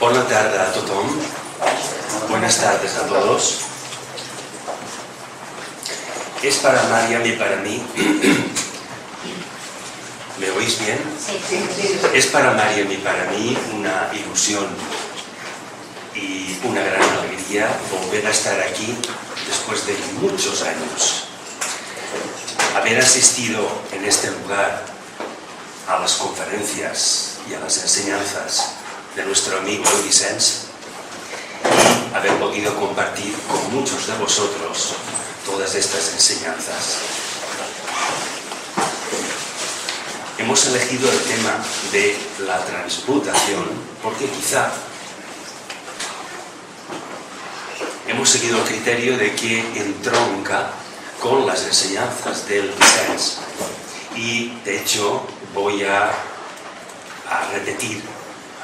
Bona tarda a tothom. Buenas tardes a todos. Es para Mariam y para mí. ¿Me oís bien? Sí. Es para Mariam y para mí una ilusión y una gran alegría volver a estar aquí después de muchos años. Haber asistido en este lugar a las conferencias y a las enseñanzas de nuestro amigo Vicenç y haber podido compartir con muchos de vosotros todas estas enseñanzas. Hemos elegido el tema de la transmutación porque quizá hemos seguido el criterio de que entronca con las enseñanzas del Vicenç y de hecho voy a repetir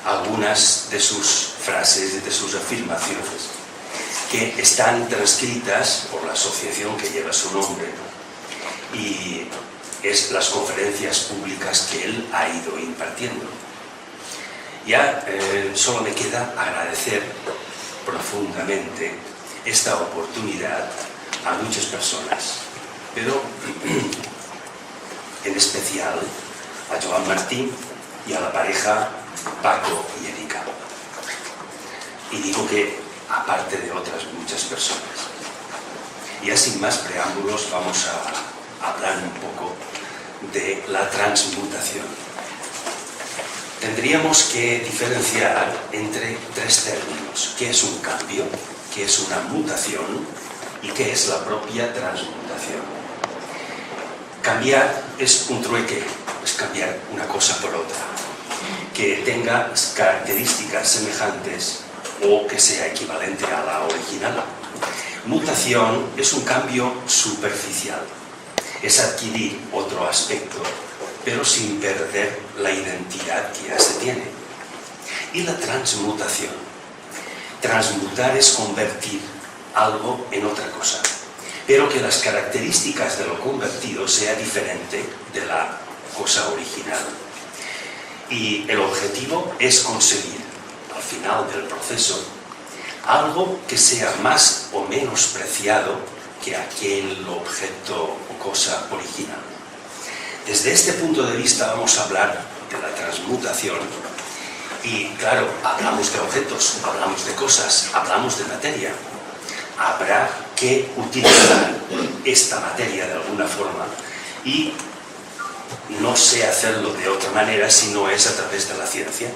algunas de sus frases y de sus afirmaciones que están transcritas por la asociación que lleva su nombre y es las conferencias públicas que él ha ido impartiendo. Ya solo me queda agradecer profundamente esta oportunidad a muchas personas, pero en especial a Joan Martín y a la pareja Paco y Erika. Y digo que aparte de otras muchas personas. Y ya sin más preámbulos vamos a hablar un poco de la transmutación. Tendríamos que diferenciar entre tres términos: qué es un cambio, qué es una mutación y qué es la propia transmutación. Cambiar es un trueque, es cambiar una cosa por otra, que tenga características semejantes o que sea equivalente a la original. Mutación es un cambio superficial, es adquirir otro aspecto, pero sin perder la identidad que ya se tiene. Y la transmutación. Transmutar es convertir algo en otra cosa, pero que las características de lo convertido sea diferente de la cosa original. Y el objetivo es conseguir, al final del proceso, algo que sea más o menos preciado que aquel objeto o cosa original. Desde este punto de vista vamos a hablar de la transmutación y, claro, hablamos de objetos, hablamos de cosas, hablamos de materia. Habrá que utilizar esta materia de alguna forma y no sé hacerlo de otra manera si no es a través de la ciencia.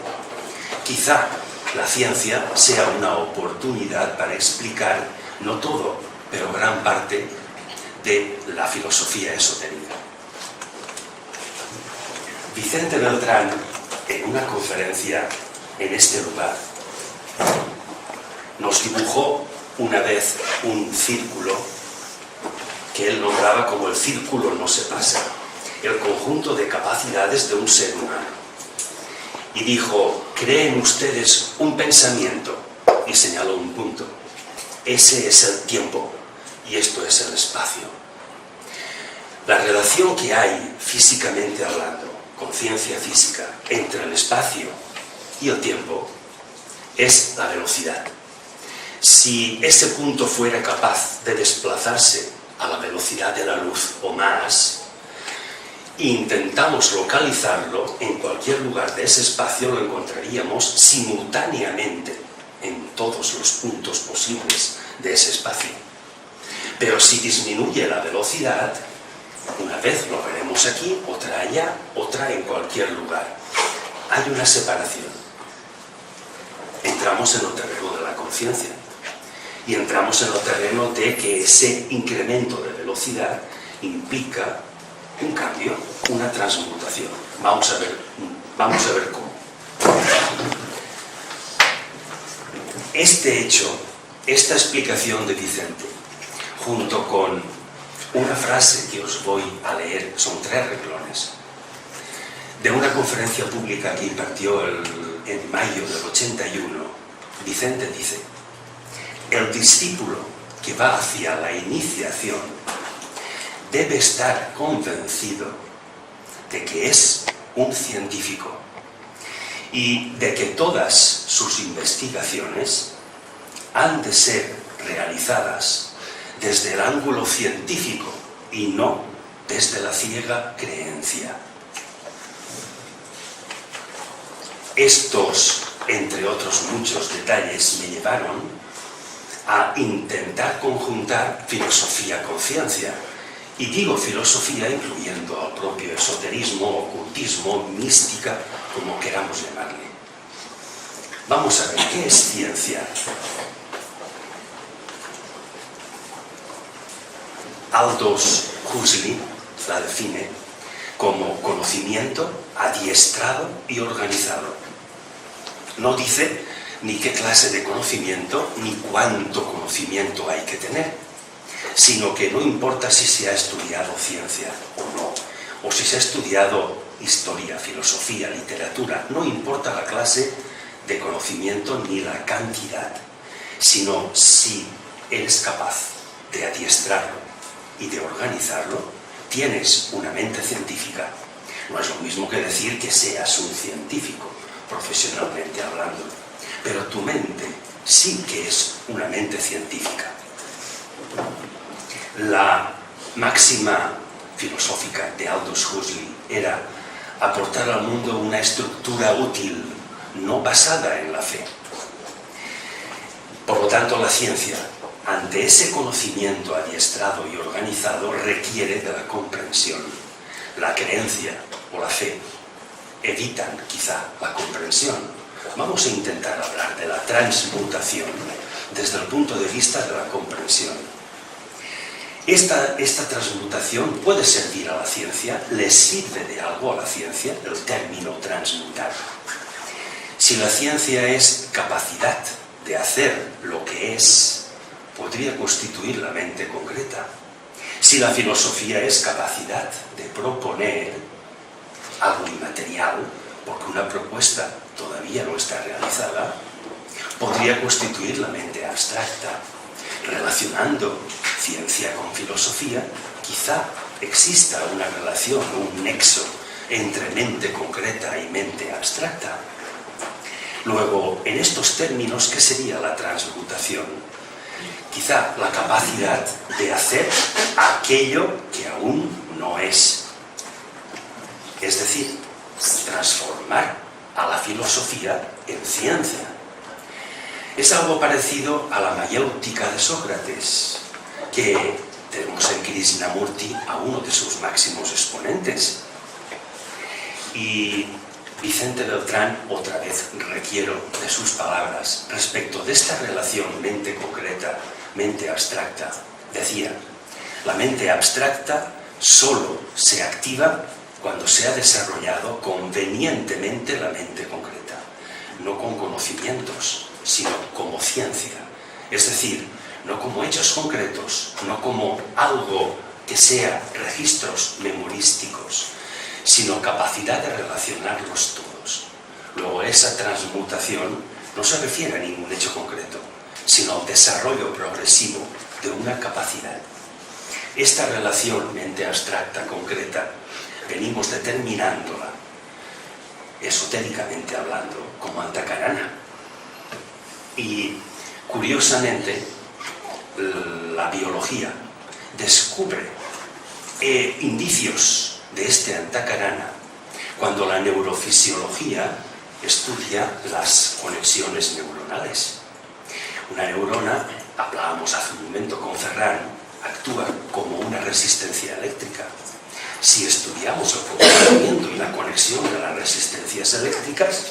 Quizá la ciencia sea una oportunidad para explicar, no todo, pero gran parte de la filosofía esotérica. Vicente Beltrán, en una conferencia en este lugar, nos dibujó una vez un círculo que él nombraba como el círculo no se pasa, el conjunto de capacidades de un ser humano. Y dijo: creen ustedes un pensamiento, y señaló un punto. Ese es el tiempo y esto es el espacio. La relación que hay físicamente hablando, con ciencia física, entre el espacio y el tiempo es la velocidad. Si ese punto fuera capaz de desplazarse a la velocidad de la luz o más, e intentamos localizarlo en cualquier lugar de ese espacio, lo encontraríamos simultáneamente en todos los puntos posibles de ese espacio. Pero si disminuye la velocidad, una vez lo veremos aquí, otra allá, otra en cualquier lugar. Hay una separación. Entramos en el terreno de la conciencia y entramos en el terreno de que ese incremento de velocidad implica un cambio, una transmutación. Vamos a ver cómo. Este hecho, esta explicación de Vicente, junto con una frase que os voy a leer, son 3 renglones, de una conferencia pública que impartió en mayo del 81, Vicente dice: el discípulo que va hacia la iniciación debe estar convencido de que es un científico y de que todas sus investigaciones han de ser realizadas desde el ángulo científico y no desde la ciega creencia. Estos, entre otros muchos detalles, me llevaron a intentar conjuntar filosofía con ciencia. Y digo filosofía incluyendo al propio esoterismo, ocultismo, mística, como queramos llamarle. Vamos a ver, ¿qué es ciencia? Aldous Huxley la define como conocimiento adiestrado y organizado. No dice ni qué clase de conocimiento ni cuánto conocimiento hay que tener, sino que no importa si se ha estudiado ciencia o no, o si se ha estudiado historia, filosofía, literatura, no importa la clase de conocimiento ni la cantidad, sino si eres capaz de adiestrarlo y de organizarlo, tienes una mente científica. No es lo mismo que decir que seas un científico, profesionalmente hablando, pero tu mente sí que es una mente científica. La máxima filosófica de Aldous Huxley era aportar al mundo una estructura útil, no basada en la fe. Por lo tanto, la ciencia, ante ese conocimiento adiestrado y organizado, requiere de la comprensión. La creencia o la fe evitan quizá la comprensión. Vamos a intentar hablar de la transmutación desde el punto de vista de la comprensión. Esta transmutación puede servir a la ciencia, le sirve de algo a la ciencia el término transmutar. Si la ciencia es capacidad de hacer lo que es, podría constituir la mente concreta. Si la filosofía es capacidad de proponer algo inmaterial, porque una propuesta todavía no está realizada, podría constituir la mente abstracta. Relacionando ciencia con filosofía, quizá exista una relación, un nexo entre mente concreta y mente abstracta. Luego, en estos términos, ¿qué sería la transmutación? Quizá la capacidad de hacer aquello que aún no es. Es decir, transformar a la filosofía en ciencia. Es algo parecido a la mayéutica de Sócrates, que tenemos en Krishnamurti a uno de sus máximos exponentes. Y Vicente Beltrán, otra vez requiero de sus palabras respecto de esta relación mente concreta, mente abstracta. Decía, la mente abstracta solo se activa cuando se ha desarrollado convenientemente la mente concreta, no con conocimientos, sino como ciencia. Es decir, no como hechos concretos, no como algo que sea registros memorísticos, sino capacidad de relacionarlos todos. Luego, esa transmutación no se refiere a ningún hecho concreto, sino al desarrollo progresivo de una capacidad. Esta relación mente abstracta concreta venimos determinándola, esotéricamente hablando, como antakarana. Y, curiosamente, la biología descubre indicios de este antakarana cuando la neurofisiología estudia las conexiones neuronales. Una neurona, hablábamos hace un momento con Ferran, actúa como una resistencia eléctrica. Si estudiamos el comportamiento y la conexión de las resistencias eléctricas,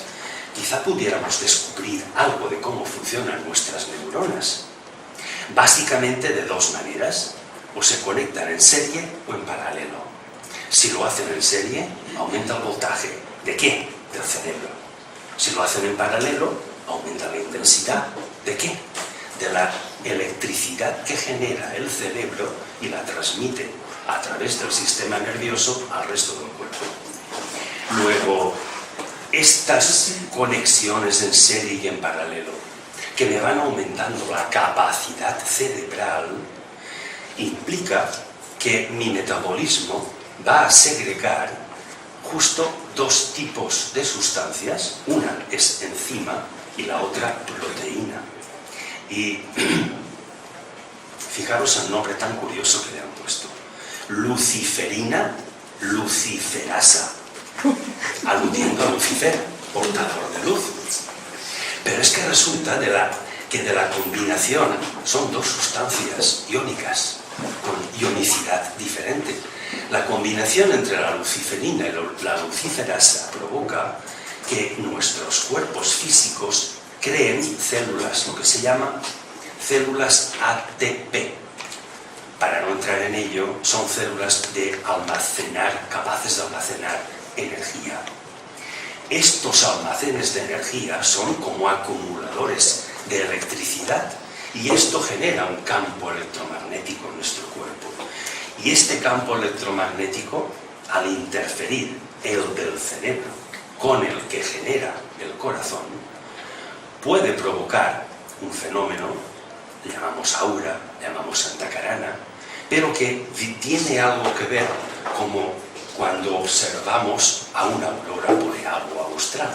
quizá pudiéramos descubrir algo de cómo funcionan nuestras neuronas. Básicamente de dos maneras, o se conectan en serie o en paralelo. Si lo hacen en serie, aumenta el voltaje. ¿De qué? Del cerebro. Si lo hacen en paralelo, aumenta la intensidad. ¿De qué? De la electricidad que genera el cerebro y la transmite a través del sistema nervioso al resto del cuerpo. Luego, estas conexiones en serie y en paralelo, que me van aumentando la capacidad cerebral, implica que mi metabolismo va a segregar justo dos tipos de sustancias. Una es enzima y la otra proteína. Y fijaros el nombre tan curioso que le han puesto. Luciferina, luciferasa, aludiendo a Lucifer, portador de luz. Pero es que resulta que de la combinación son dos sustancias iónicas, con ionicidad diferente. La combinación entre la luciferina y la luciferasa provoca que nuestros cuerpos físicos creen células, lo que se llama células ATP. Para no entrar en ello, son células capaces de almacenar energía. Estos almacenes de energía son como acumuladores de electricidad y esto genera un campo electromagnético en nuestro cuerpo. Y este campo electromagnético, al interferir el del cerebro con el que genera el corazón, puede provocar un fenómeno, le llamamos aura, le llamamos Santa Carana, pero que tiene algo que ver como cuando observamos a una aurora boreal o austral,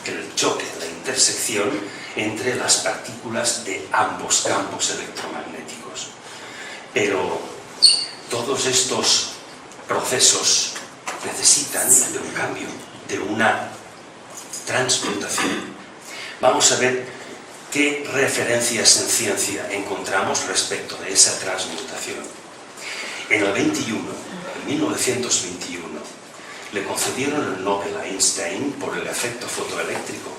el choque, la intersección entre las partículas de ambos campos electromagnéticos. Pero todos estos procesos necesitan de un cambio, de una transmutación. Vamos a ver qué referencias en ciencia encontramos respecto de esa transmutación. En el 1921, le concedieron el Nobel a Einstein por el efecto fotoeléctrico.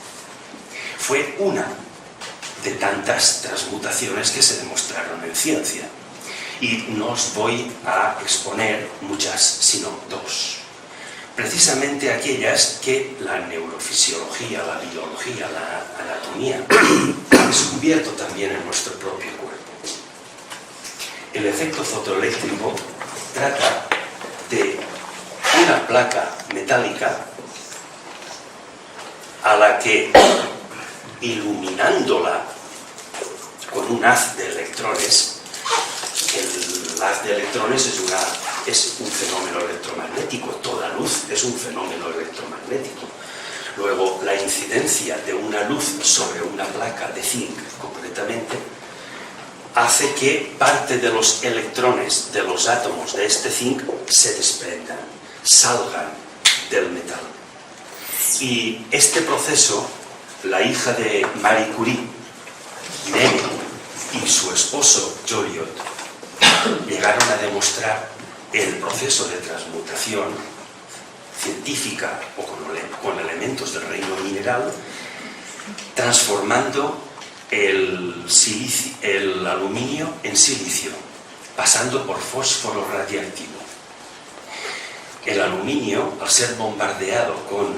Fue una de tantas transmutaciones que se demostraron en ciencia. Y no os voy a exponer muchas, sino dos. Precisamente aquellas que la neurofisiología, la biología, la anatomía ha descubierto también en nuestro propio cuerpo. El efecto fotoeléctrico trata de una placa metálica a la que, iluminándola con un haz de electrones, el haz de electrones es un fenómeno electromagnético, toda luz es un fenómeno electromagnético. Luego, la incidencia de una luz sobre una placa de zinc, concretamente, hace que parte de los electrones de los átomos de este zinc se desprendan, salgan del metal. Y este proceso, la hija de Marie Curie, Irene, y su esposo Joliot, llegaron a demostrar el proceso de transmutación científica o con elementos del reino mineral, transformando el aluminio en silicio, pasando por fósforo radiactivo. El aluminio, al ser bombardeado con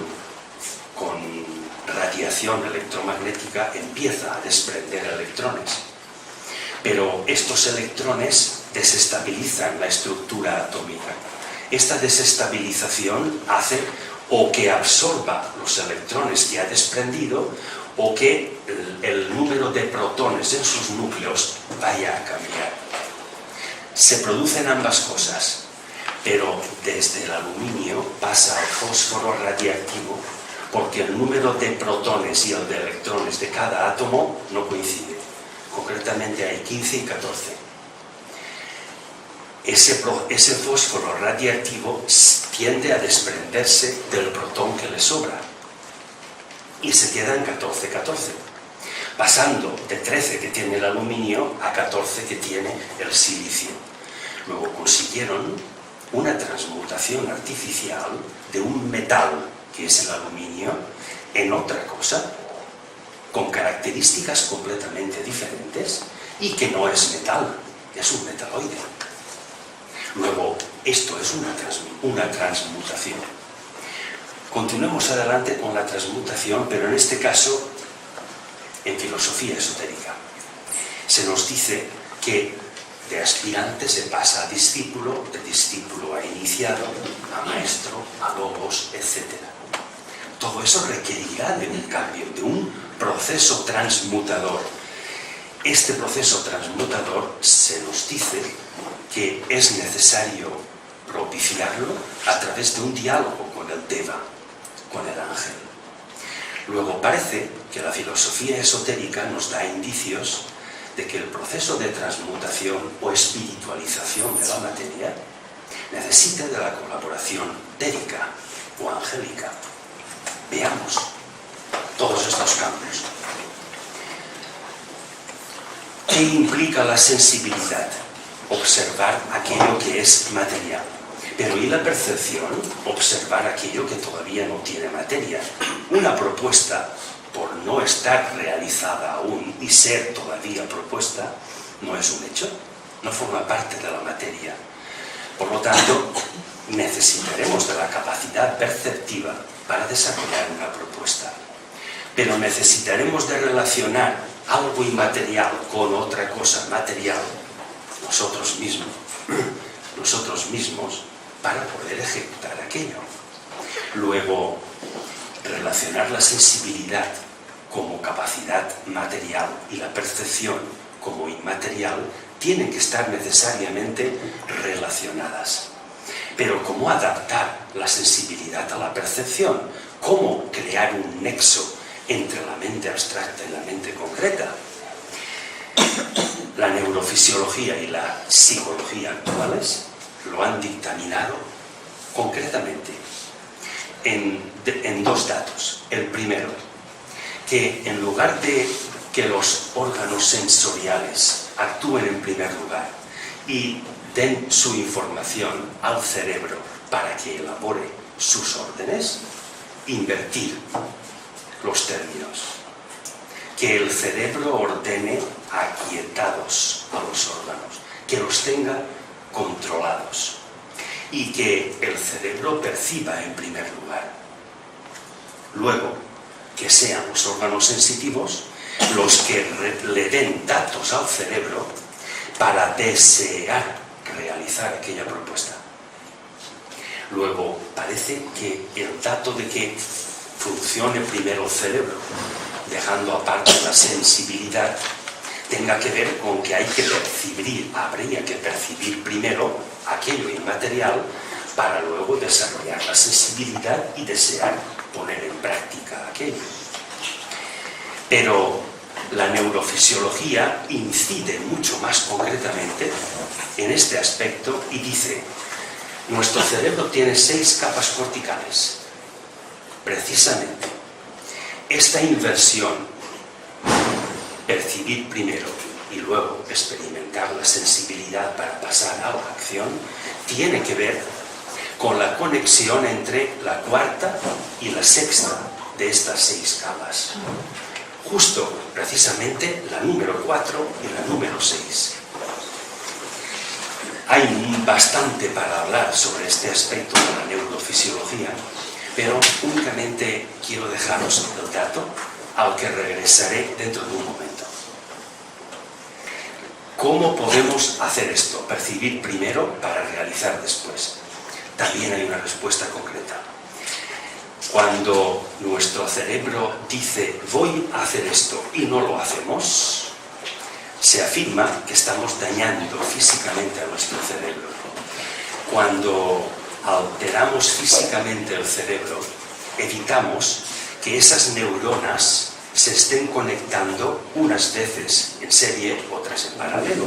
radiación electromagnética, empieza a desprender electrones. Pero estos electrones desestabilizan la estructura atómica. Esta desestabilización hace o que absorba los electrones que ha desprendido o que el número de protones en sus núcleos vaya a cambiar. Se producen ambas cosas, pero desde el aluminio pasa al fósforo radiactivo porque el número de protones y el de electrones de cada átomo no coincide. Concretamente hay 15 y 14. Ese fósforo radiactivo tiende a desprenderse del protón que le sobra y se queda en 14, pasando de 13 que tiene el aluminio a 14 que tiene el silicio. Luego consiguieron una transmutación artificial de un metal, que es el aluminio, en otra cosa, con características completamente diferentes y que no es metal, es un metaloide. Luego, esto es una transmutación. Continuemos adelante con la transmutación, pero en este caso, en filosofía esotérica. Se nos dice que de aspirante se pasa a discípulo, de discípulo a iniciado, a maestro, a logos, etc. Todo eso requerirá de un cambio, de un proceso transmutador. Este proceso transmutador se nos dice que es necesario propiciarlo a través de un diálogo con el Deva con el ángel. Luego parece que la filosofía esotérica nos da indicios de que el proceso de transmutación o espiritualización de la materia necesita de la colaboración dérica o angélica. Veamos todos estos campos. ¿Qué implica la sensibilidad? Observar aquello que es material. Pero ¿y la percepción? Observar aquello que todavía no tiene materia. Una propuesta, por no estar realizada aún y ser todavía propuesta, no es un hecho, no forma parte de la materia. Por lo tanto, necesitaremos de la capacidad perceptiva para desarrollar una propuesta. Pero necesitaremos de relacionar algo inmaterial con otra cosa material, nosotros mismos, para poder ejecutar aquello. Luego, relacionar la sensibilidad como capacidad material y la percepción como inmaterial tienen que estar necesariamente relacionadas. Pero ¿cómo adaptar la sensibilidad a la percepción? ¿Cómo crear un nexo entre la mente abstracta y la mente concreta? La neurofisiología y la psicología actuales lo han dictaminado concretamente en dos datos. El primero, que en lugar de que los órganos sensoriales actúen en primer lugar y den su información al cerebro para que elabore sus órdenes, invertir los términos. Que el cerebro ordene aquietados a los órganos, que los tenga controlados y que el cerebro perciba en primer lugar. Luego, que sean los órganos sensitivos los que le den datos al cerebro para desear realizar aquella propuesta. Luego, parece que el dato de que funcione primero el cerebro, dejando aparte la sensibilidad, tenga que ver con que habría que percibir primero aquello inmaterial para luego desarrollar la sensibilidad y desear poner en práctica aquello. Pero la neurofisiología incide mucho más concretamente en este aspecto y dice: nuestro cerebro tiene 6 capas corticales. Precisamente, esta inversión, percibir primero y luego experimentar la sensibilidad para pasar a la acción, tiene que ver con la conexión entre la cuarta y la sexta de estas 6 capas. Justo, precisamente, la número 4 y la número 6. Hay bastante para hablar sobre este aspecto de la neurofisiología, pero únicamente quiero dejaros el dato al que regresaré dentro de un momento. ¿Cómo podemos hacer esto? Percibir primero para realizar después. También hay una respuesta concreta. Cuando nuestro cerebro dice voy a hacer esto y no lo hacemos, se afirma que estamos dañando físicamente a nuestro cerebro. Cuando alteramos físicamente el cerebro, evitamos que esas neuronas se estén conectando unas veces en serie, otras en paralelo,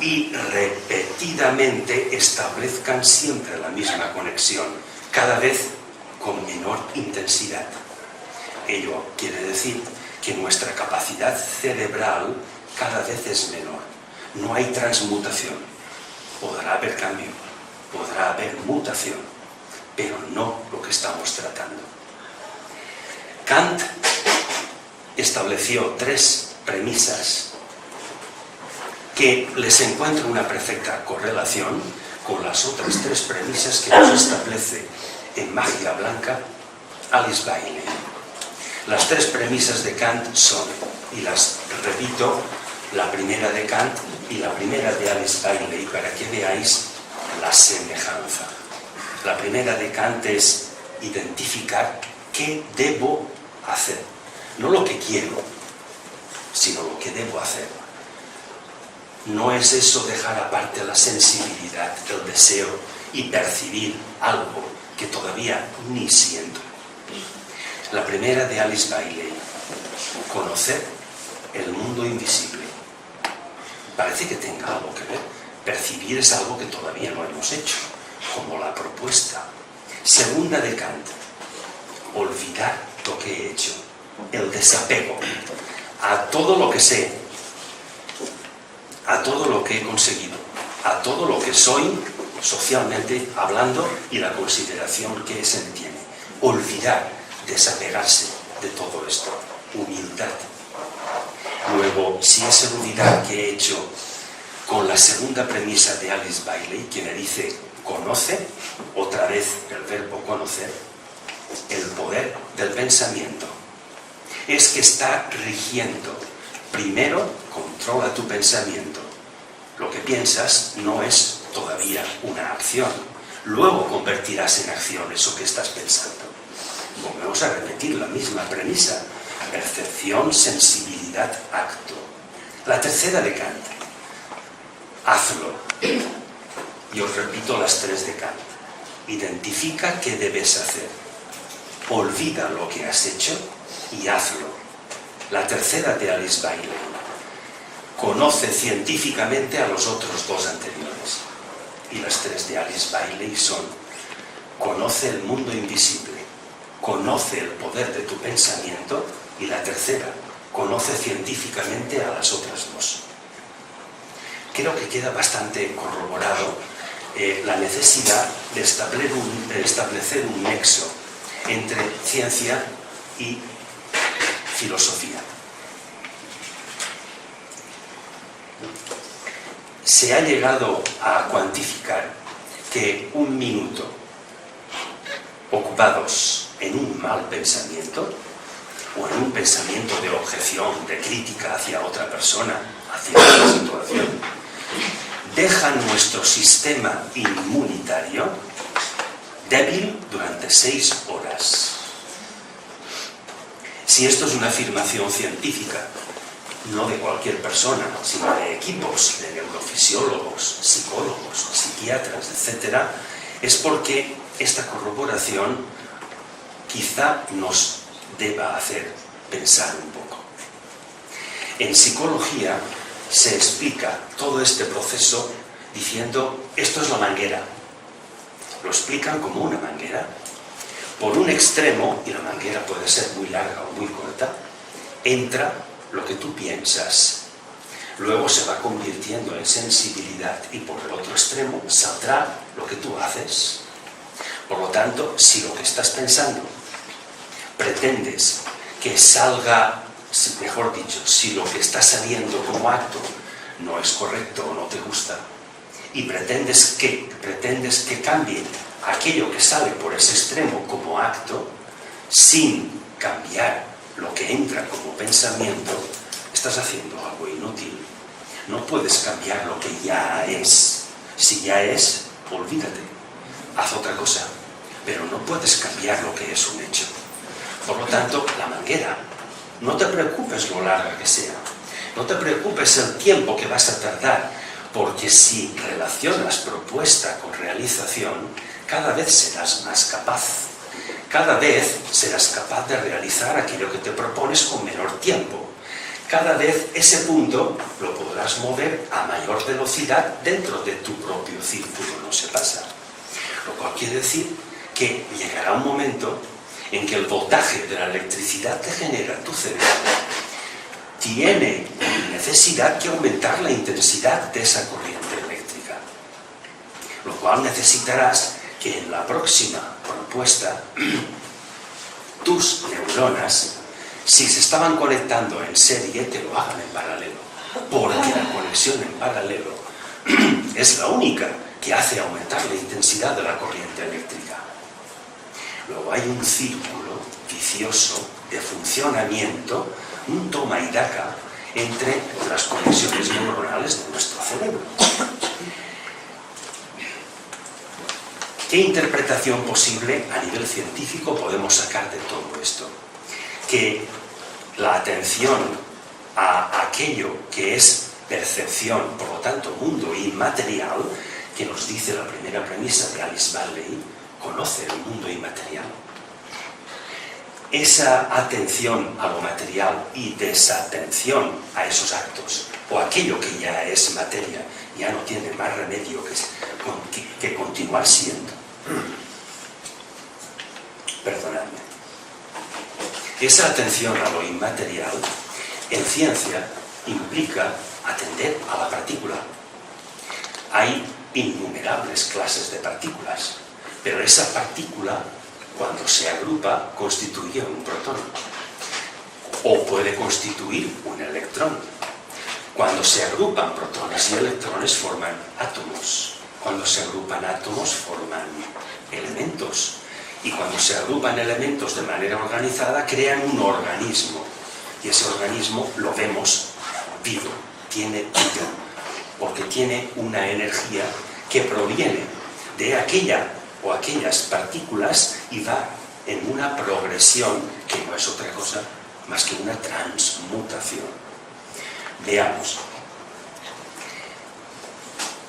y repetidamente establezcan siempre la misma conexión, cada vez con menor intensidad. Ello quiere decir que nuestra capacidad cerebral cada vez es menor. No hay transmutación. Podrá haber cambio, podrá haber mutación, pero no lo que estamos tratando. Kant estableció 3 premisas que les encuentra una perfecta correlación con las otras 3 premisas que nos establece en Magia Blanca Alice Bailey. Las 3 premisas de Kant son, y las repito, la primera de Kant y la primera de Alice Bailey para que veáis la semejanza. La primera de Kant es identificar qué debo hacer. No lo que quiero, sino lo que debo hacer. No es eso dejar aparte la sensibilidad, el deseo y percibir algo que todavía ni siento. La primera de Alice Bailey, conocer el mundo invisible. Parece que tenga algo que ver. Percibir es algo que todavía no hemos hecho, como la propuesta. Segunda de Kant, olvidar lo que he hecho, el desapego a todo lo que sé, a todo lo que he conseguido, a todo lo que soy socialmente hablando y la consideración que se me tiene. Olvidar, desapegarse de todo esto. Humildad. Luego, si es el olvidar que he hecho con la segunda premisa de Alice Bailey, que me dice conoce, otra vez el verbo conocer, el poder del pensamiento. Es que está rigiendo. Primero, controla tu pensamiento. Lo que piensas no es todavía una acción. Luego convertirás en acción eso que estás pensando. Volvemos a repetir la misma premisa. Percepción, sensibilidad, acto. La tercera de Kant. Hazlo. Y os repito las tres de Kant. Identifica qué debes hacer. Olvida lo que has hecho y hazlo. La tercera de Alice Bailey. Conoce científicamente a los otros dos anteriores. Y las tres de Alice Bailey son: conoce el mundo invisible, conoce el poder de tu pensamiento, y la tercera, conoce científicamente a las otras dos. Creo que queda bastante corroborado la necesidad de establecer un nexo entre ciencia y filosofía. Se ha llegado a cuantificar que un minuto ocupados en un mal pensamiento o en un pensamiento de objeción, de crítica hacia otra persona, hacia otra situación, deja nuestro sistema inmunitario débil durante 6 horas. Si esto es una afirmación científica, no de cualquier persona, sino de equipos de neurofisiólogos, psicólogos, psiquiatras, etc., es porque esta corroboración quizá nos deba hacer pensar un poco. En psicología se explica todo este proceso diciendo: esto es la manguera. Lo explican como una manguera. Por un extremo, y la manguera puede ser muy larga o muy corta, entra lo que tú piensas. Luego se va convirtiendo en sensibilidad y por el otro extremo saldrá lo que tú haces. Por lo tanto, si lo que estás pensando pretendes que salga, mejor dicho, si lo que está saliendo como acto no es correcto o no te gusta, y pretendes que cambie aquello que sale por ese extremo como acto, sin cambiar lo que entra como pensamiento, estás haciendo algo inútil. No puedes cambiar lo que ya es. Si ya es, olvídate, haz otra cosa, pero no puedes cambiar lo que es un hecho. Por lo tanto, la manguera, no te preocupes lo larga que sea, no te preocupes el tiempo que vas a tardar, porque si relacionas propuesta con realización, cada vez serás más capaz. Cada vez serás capaz de realizar aquello que te propones con menor tiempo. Cada vez ese punto lo podrás mover a mayor velocidad dentro de tu propio círculo, no se pasa. Lo cual quiere decir que llegará un momento en que el voltaje de la electricidad que genera tu cerebro tiene necesidad que aumentar la intensidad de esa corriente eléctrica. Lo cual necesitarás que en la próxima propuesta tus neuronas, si se estaban conectando en serie, te lo hagan en paralelo, porque la conexión en paralelo es la única que hace aumentar la intensidad de la corriente eléctrica. Luego hay un círculo vicioso de funcionamiento, un toma y daca entre las conexiones neuronales de nuestro cerebro. ¿Qué interpretación posible a nivel científico podemos sacar de todo esto? Que la atención a aquello que es percepción, por lo tanto mundo inmaterial, que nos dice la primera premisa de Alice Bailey, conoce el mundo inmaterial. Esa atención a lo material y desatención a esos actos, o aquello que ya es materia, ya no tiene más remedio que continuar siendo. Perdonadme. Esa atención a lo inmaterial, en ciencia, implica atender a la partícula. Hay innumerables clases de partículas, pero esa partícula, cuando se agrupa, constituye un protón, o puede constituir un electrón. Cuando se agrupan protones y electrones, forman átomos. Cuando se agrupan átomos, forman elementos. Y cuando se agrupan elementos de manera organizada, crean un organismo. Y ese organismo lo vemos vivo, tiene vida, porque tiene una energía que proviene de aquella o aquellas partículas y va en una progresión que no es otra cosa más que una transmutación. Veamos.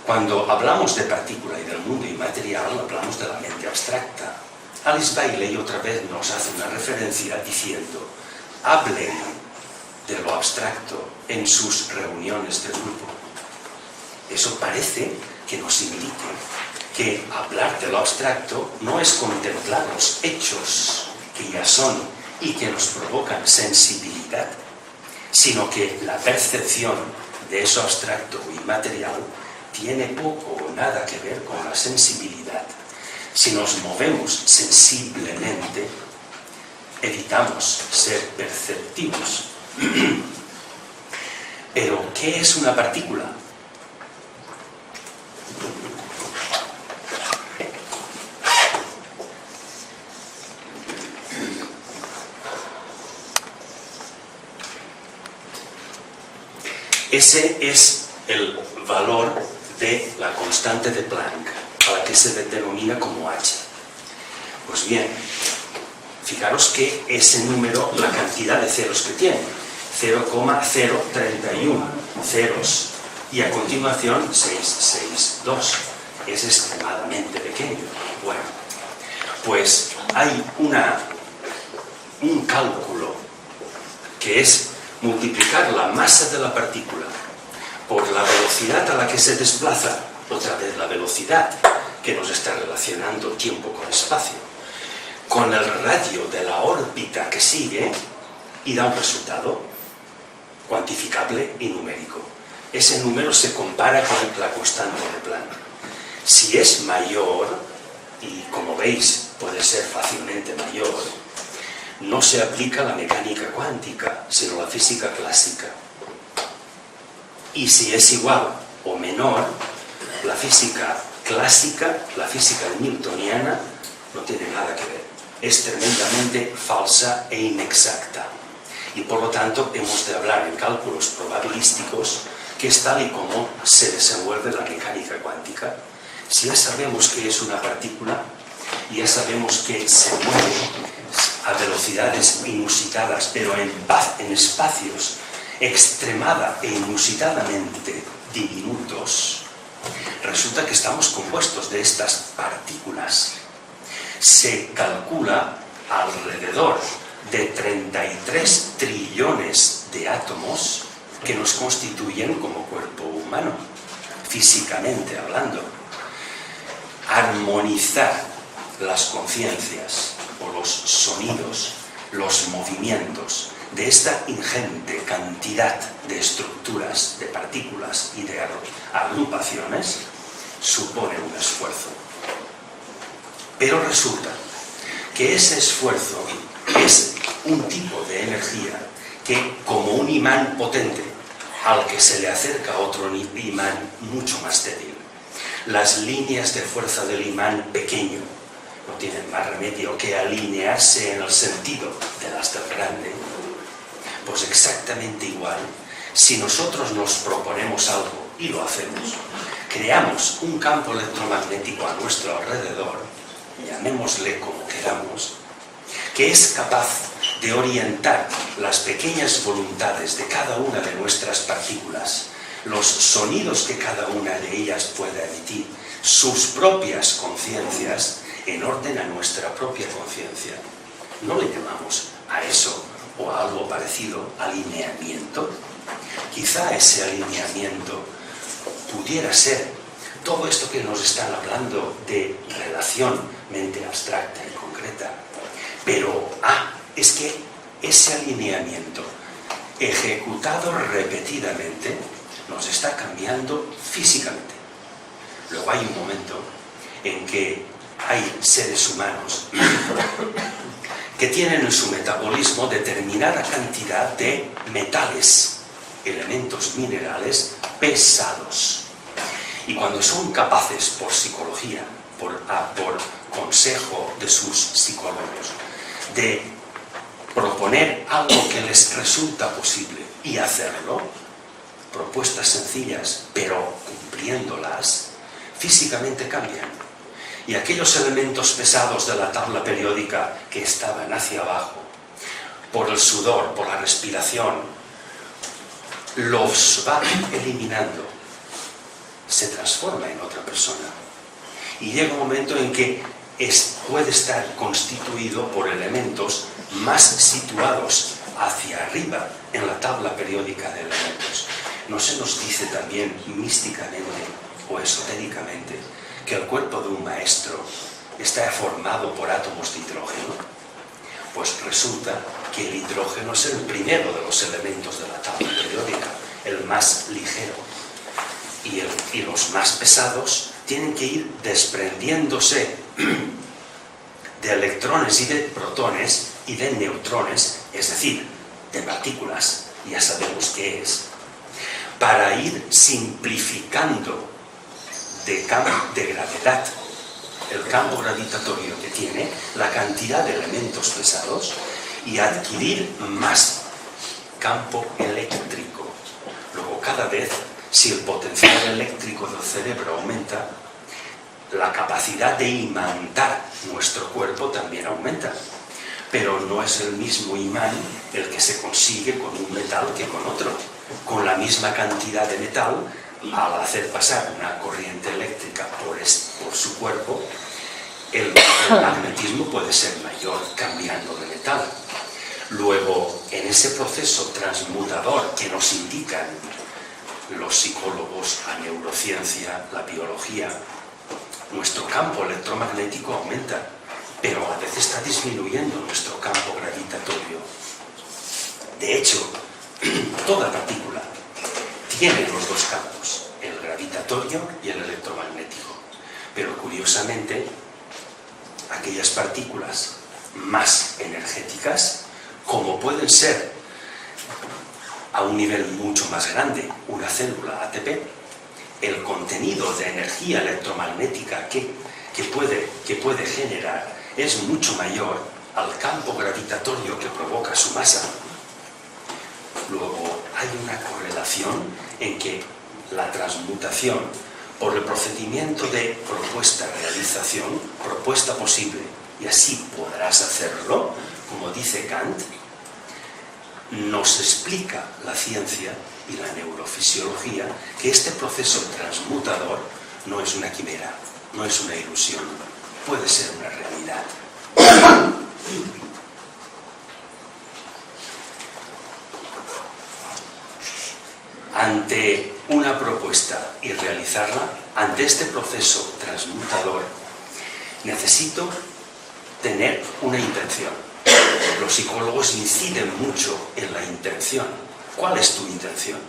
Cuando hablamos de partícula y del mundo inmaterial, hablamos de la mente abstracta. Alice Bailey otra vez nos hace una referencia diciendo: hablen de lo abstracto en sus reuniones de grupo. Eso parece que nos indique que hablar de lo abstracto no es contemplar los hechos que ya son y que nos provocan sensibilidad, sino que la percepción de eso abstracto o inmaterial tiene poco o nada que ver con la sensibilidad. Si nos movemos sensiblemente, evitamos ser perceptivos. Pero, ¿qué es una partícula? Ese es el valor de la constante de Planck, a la que se denomina como H. Pues bien, fijaros que ese número, la cantidad de ceros que tiene, 0,031 ceros, y a continuación 662, es extremadamente pequeño. Bueno, pues hay un cálculo que es multiplicar la masa de la partícula por la velocidad a la que se desplaza, otra vez la velocidad que nos está relacionando tiempo con espacio, con el radio de la órbita que sigue, y da un resultado cuantificable y numérico. Ese número se compara con la constante de Planck. Si es mayor, y como veis puede ser fácilmente mayor, no se aplica la mecánica cuántica, sino la física clásica. Y si es igual o menor, la física clásica, la física newtoniana, no tiene nada que ver. Es tremendamente falsa e inexacta. Y por lo tanto hemos de hablar en cálculos probabilísticos, que es tal y como se desenvuelve la mecánica cuántica. Si ya sabemos que es una partícula, y ya sabemos que se mueve a velocidades inusitadas, pero en espacios extremada e inusitadamente diminutos, resulta que estamos compuestos de estas partículas. Se calcula alrededor de 33 trillones de átomos que nos constituyen como cuerpo humano, físicamente hablando. Armonizar las conciencias o los sonidos, los movimientos de esta ingente cantidad de estructuras, de partículas y de agrupaciones supone un esfuerzo. Pero resulta que ese esfuerzo es un tipo de energía que, como un imán potente al que se le acerca otro imán mucho más débil, las líneas de fuerza del imán pequeño no tienen más remedio que alinearse en el sentido de las del grande. Pues exactamente igual, si nosotros nos proponemos algo y lo hacemos, creamos un campo electromagnético a nuestro alrededor, llamémosle como queramos, que es capaz de orientar las pequeñas voluntades de cada una de nuestras partículas, los sonidos que cada una de ellas pueda emitir, sus propias conciencias, en orden a nuestra propia conciencia. ¿No le llamamos a eso o a algo parecido alineamiento? Quizá ese alineamiento pudiera ser todo esto que nos están hablando de relación mente abstracta y concreta. Pero, es que ese alineamiento ejecutado repetidamente nos está cambiando físicamente. Luego hay un momento en que hay seres humanos que tienen en su metabolismo determinada cantidad de metales, elementos minerales pesados. Y cuando son capaces, por psicología, por consejo de sus psicólogos, de proponer algo que les resulta posible y hacerlo, propuestas sencillas, pero cumpliéndolas, físicamente cambian. Y aquellos elementos pesados de la tabla periódica que estaban hacia abajo, por el sudor, por la respiración, los va eliminando. Se transforma en otra persona. Y llega un momento en que puede estar constituido por elementos más situados hacia arriba en la tabla periódica de elementos. ¿No se nos dice también místicamente o esotéricamente que el cuerpo de un maestro está formado por átomos de hidrógeno? Pues resulta que el hidrógeno es el primero de los elementos de la tabla periódica, el más ligero. Y los más pesados tienen que ir desprendiéndose de electrones y de protones y de neutrones, es decir, de partículas, ya sabemos qué es, para ir simplificando de gravedad el campo gravitatorio que tiene, la cantidad de elementos pesados, y adquirir más campo eléctrico. Luego, cada vez, si el potencial eléctrico del cerebro aumenta, la capacidad de imantar nuestro cuerpo también aumenta. Pero no es el mismo imán el que se consigue con un metal que con otro. Con la misma cantidad de metal, al hacer pasar una corriente eléctrica por su cuerpo, el magnetismo puede ser mayor cambiando de metal. Luego, en ese proceso transmutador que nos indican los psicólogos, la neurociencia, la biología, nuestro campo electromagnético aumenta, pero a veces está disminuyendo nuestro campo gravitatorio. De hecho, toda partícula tiene los dos campos, el gravitatorio y el electromagnético. Pero curiosamente, aquellas partículas más energéticas, como pueden ser a un nivel mucho más grande, una célula ATP, el contenido de energía electromagnética que puede generar es mucho mayor al campo gravitatorio que provoca su masa. Luego hay una correlación en que la transmutación por el procedimiento de propuesta-realización, propuesta posible, y así podrás hacerlo, como dice Kant, nos explica la ciencia y la neurofisiología que este proceso transmutador no es una quimera, no es una ilusión, puede ser una realidad. Ante una propuesta y realizarla, ante este proceso transmutador, necesito tener una intención. Los psicólogos inciden mucho en la intención. ¿Cuál es tu intención?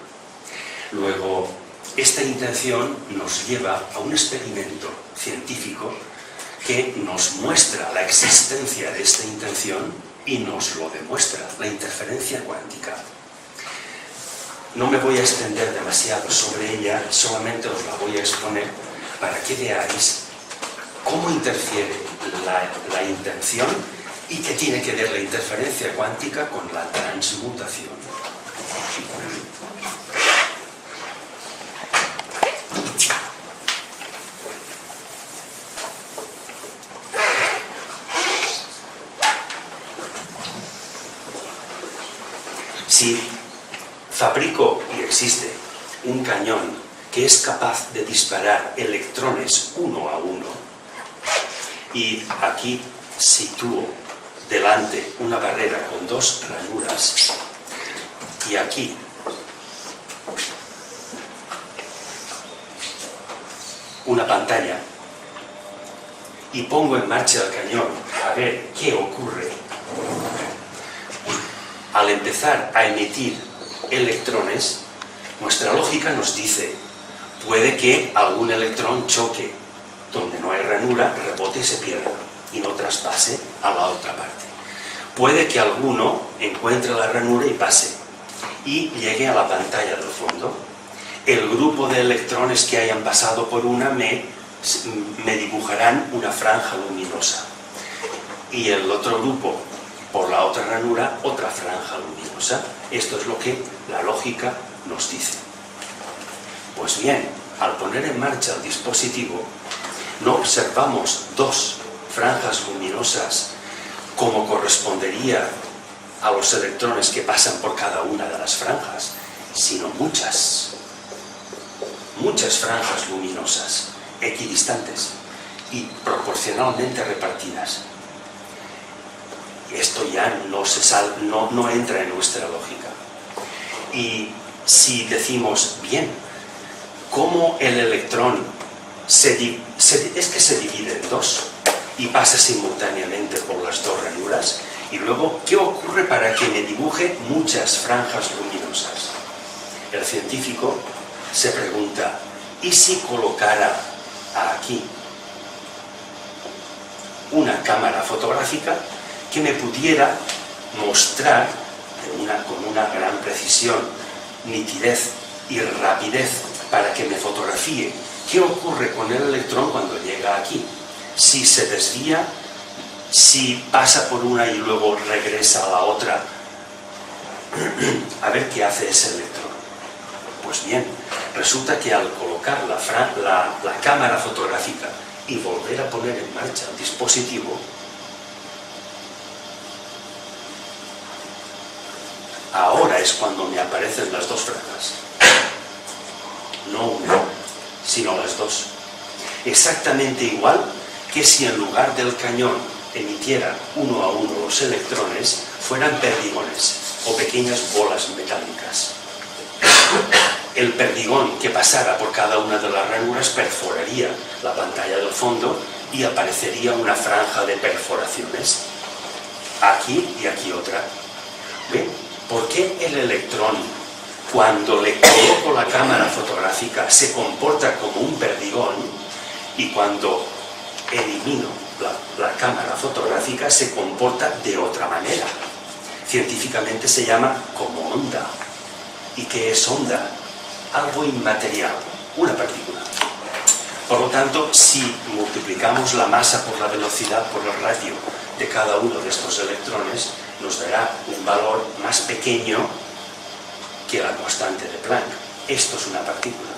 Luego, esta intención nos lleva a un experimento científico que nos muestra la existencia de esta intención y nos lo demuestra, la interferencia cuántica. No me voy a extender demasiado sobre ella, solamente os la voy a exponer para que veáis cómo interfiere la intención y qué tiene que ver la interferencia cuántica con la transmutación. Si fabrico, y existe, un cañón que es capaz de disparar electrones uno a uno, Y aquí sitúo delante una barrera con dos ranuras y aquí una pantalla y pongo en marcha el cañón a ver qué ocurre. Al empezar a emitir electrones, nuestra lógica nos dice, puede que algún electrón choque donde no hay ranura, rebote y se pierda y no traspase a la otra parte. Puede que alguno encuentre la ranura y pase y llegue a la pantalla del fondo. El grupo de electrones que hayan pasado por una me dibujarán una franja luminosa y el otro grupo por la otra ranura otra franja luminosa. Esto es lo que la lógica nos dice. Pues bien, al poner en marcha el dispositivo no observamos dos franjas luminosas como correspondería a los electrones que pasan por cada una de las franjas, sino muchas franjas luminosas equidistantes y proporcionalmente repartidas. Esto ya no entra en nuestra lógica. Y si decimos, bien, ¿cómo el electrón se divide en dos y pasa simultáneamente por las dos ranuras? Y luego, ¿qué ocurre para que me dibuje muchas franjas luminosas? El científico se pregunta, ¿y si colocara aquí una cámara fotográfica que me pudiera mostrar con una gran precisión, nitidez y rapidez para que me fotografíe qué ocurre con el electrón cuando llega aquí? Si se desvía, si pasa por una y luego regresa a la otra, a ver qué hace ese electrón. Pues bien, resulta que al colocar la cámara fotográfica y volver a poner en marcha el dispositivo, ahora es cuando me aparecen las dos franjas. No una, sino las dos. Exactamente igual que si en lugar del cañón emitiera uno a uno los electrones, fueran perdigones o pequeñas bolas metálicas. El perdigón que pasara por cada una de las ranuras perforaría la pantalla del fondo y aparecería una franja de perforaciones. Aquí y aquí otra. ¿Ven? ¿Por qué el electrón, cuando le coloco la cámara fotográfica, se comporta como un perdigón y cuando elimino la cámara fotográfica se comporta de otra manera? Científicamente se llama como onda. ¿Y qué es onda? Algo inmaterial, una partícula. Por lo tanto, si multiplicamos la masa por la velocidad, por el radio de cada uno de estos electrones, nos dará un valor más pequeño que la constante de Planck. Esto es una partícula.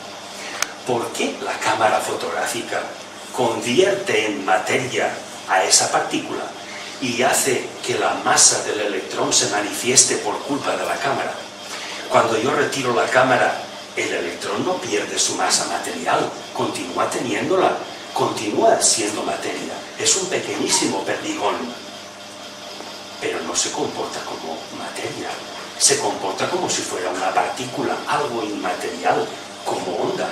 ¿Por qué la cámara fotográfica convierte en materia a esa partícula y hace que la masa del electrón se manifieste por culpa de la cámara? Cuando yo retiro la cámara, el electrón no pierde su masa material, continúa teniéndola, continúa siendo materia. Es un pequeñísimo perdigón, pero no se comporta como materia, se comporta como si fuera una partícula, algo inmaterial, como onda.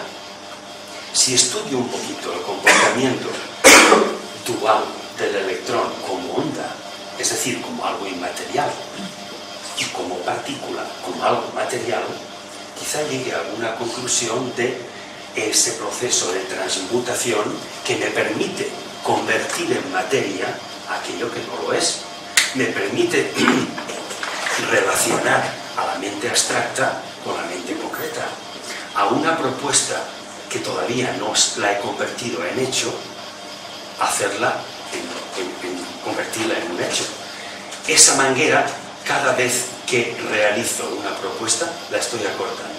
Si estudio un poquito el comportamiento dual del electrón como onda, es decir, como algo inmaterial, y como partícula, como algo material, quizá llegue a alguna conclusión de ese proceso de transmutación que me permite convertir en materia aquello que no lo es. Me permite relacionar a la mente abstracta con la mente concreta. A una propuesta que todavía no la he convertido en hecho, convertirla en un hecho. Esa manguera, cada vez que realizo una propuesta, la estoy acortando.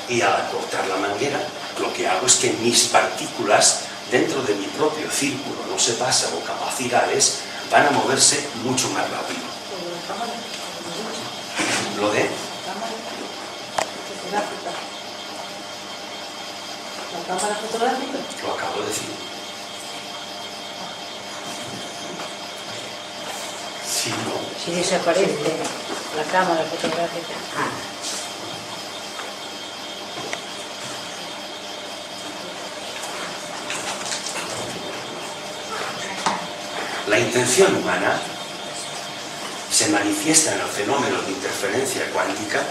Y al acortar la manguera, lo que hago es que mis partículas, dentro de mi propio círculo, no se pasa, o capacidades, van a moverse mucho más rápido. ¿Lo de? ¿La cámara fotográfica? Lo acabo de decir. Si desaparece la cámara fotográfica. La intención humana se manifiesta en el fenómeno de interferencia cuántica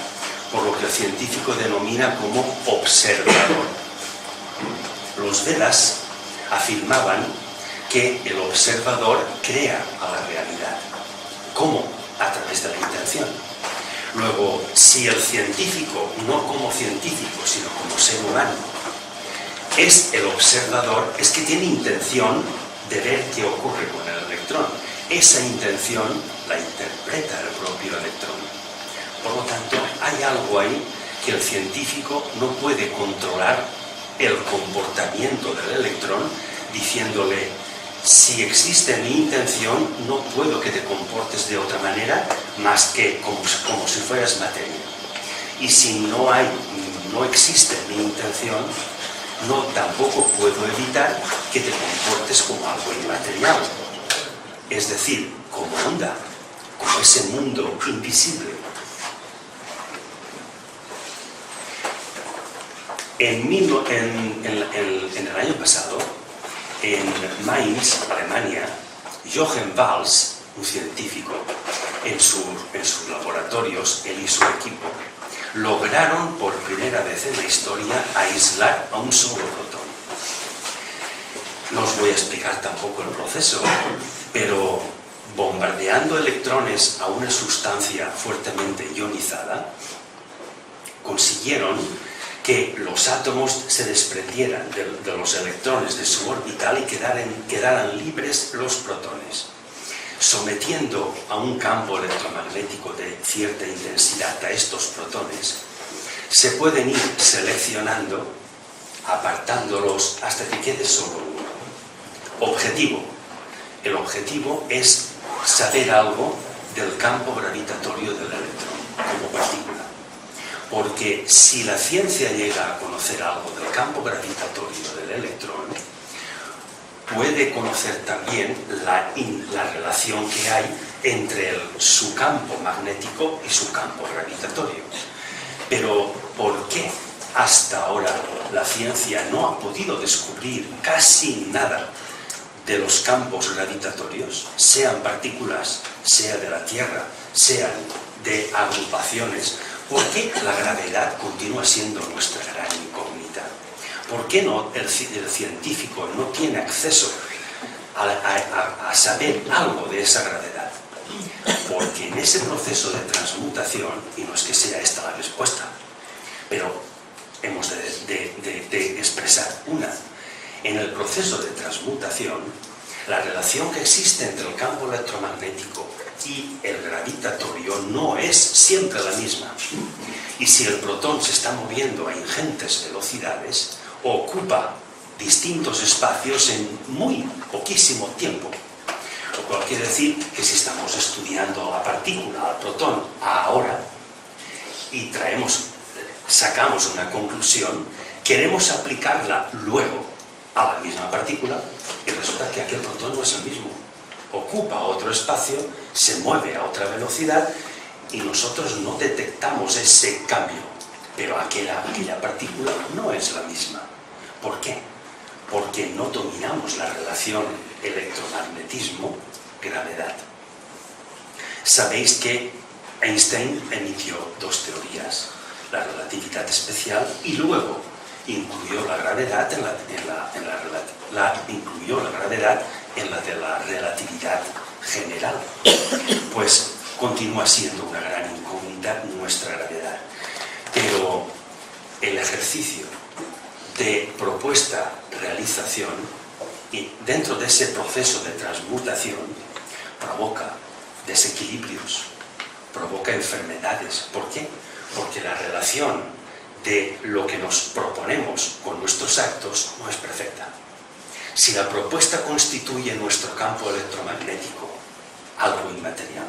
por lo que el científico denomina como observador. Los Vedas afirmaban que el observador crea a la realidad. ¿Cómo? A través de la intención. Luego, si el científico, no como científico, sino como ser humano, es el observador, es que tiene intención de ver qué ocurre con el electrón. Esa intención la interpreta el propio electrón. Por lo tanto, hay algo ahí que el científico no puede controlar el comportamiento del electrón diciéndole, si existe mi intención, no puedo que te comportes de otra manera más que como si fueras materia. Y si no existe mi intención, tampoco puedo evitar que te comportes como algo inmaterial. Es decir, como onda, como ese mundo invisible. En el año pasado, en Mainz, Alemania, Jochen Waltz, un científico, en sus laboratorios, él y su equipo, lograron por primera vez en la historia aislar a un solo protón. No os voy a explicar tampoco el proceso, pero bombardeando electrones a una sustancia fuertemente ionizada, consiguieron que los átomos se desprendieran de los electrones de su orbital y quedaran libres los protones. Sometiendo a un campo electromagnético de cierta intensidad a estos protones, se pueden ir seleccionando, apartándolos hasta que quede solo uno. Objetivo. El objetivo es saber algo del campo gravitatorio del electrón como partícula. Porque si la ciencia llega a conocer algo del campo gravitatorio del electrón, puede conocer también la relación que hay entre su campo magnético y su campo gravitatorio. Pero ¿por qué hasta ahora la ciencia no ha podido descubrir casi nada de los campos gravitatorios, sean partículas, sea de la Tierra, sean de agrupaciones? ¿Por qué la gravedad continúa siendo nuestra gran incógnita? ¿Por qué el científico no tiene acceso a saber algo de esa gravedad? Porque en ese proceso de transmutación, y no es que sea esta la respuesta, pero hemos de expresar una, en el proceso de transmutación, la relación que existe entre el campo electromagnético y el gravitatorio no es siempre la misma. Y si el protón se está moviendo a ingentes velocidades, ocupa distintos espacios en muy poquísimo tiempo. Lo cual quiere decir que si estamos estudiando la partícula, al protón, ahora, y sacamos una conclusión, queremos aplicarla luego a la misma partícula, y resulta que aquel protón no es el mismo. Ocupa otro espacio, se mueve a otra velocidad y nosotros no detectamos ese cambio, pero aquella partícula no es la misma. ¿Por qué? Porque no dominamos la relación electromagnetismo-gravedad. Sabéis que Einstein emitió dos teorías, la relatividad especial y luego incluyó la gravedad en la de la relatividad general. Pues continúa siendo una gran incógnita nuestra gravedad. Pero el ejercicio de propuesta-realización y dentro de ese proceso de transmutación provoca desequilibrios, provoca enfermedades. ¿Por qué? Porque la relación de lo que nos proponemos con nuestros actos no es perfecta. Si la propuesta constituye nuestro campo electromagnético, algo inmaterial,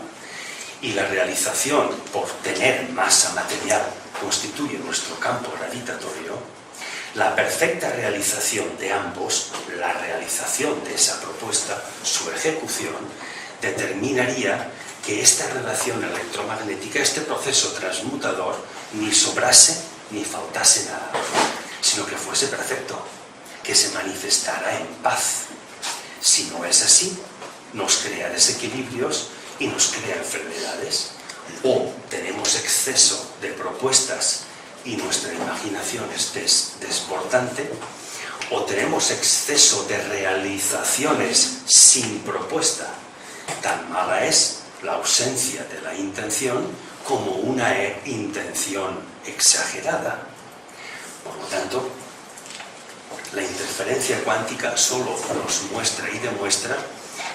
y la realización por tener masa material constituye nuestro campo gravitatorio, la perfecta realización de ambos, la realización de esa propuesta, su ejecución, determinaría que esta relación electromagnética, este proceso transmutador, ni sobrase ni faltase nada, sino que fuese perfecto, que se manifestara en paz. Si no es así, nos crea desequilibrios y nos crea enfermedades. O tenemos exceso de propuestas y nuestra imaginación es desbordante, o tenemos exceso de realizaciones sin propuesta. Tan mala es la ausencia de la intención como una intención exagerada. Por lo tanto, la interferencia cuántica solo nos muestra y demuestra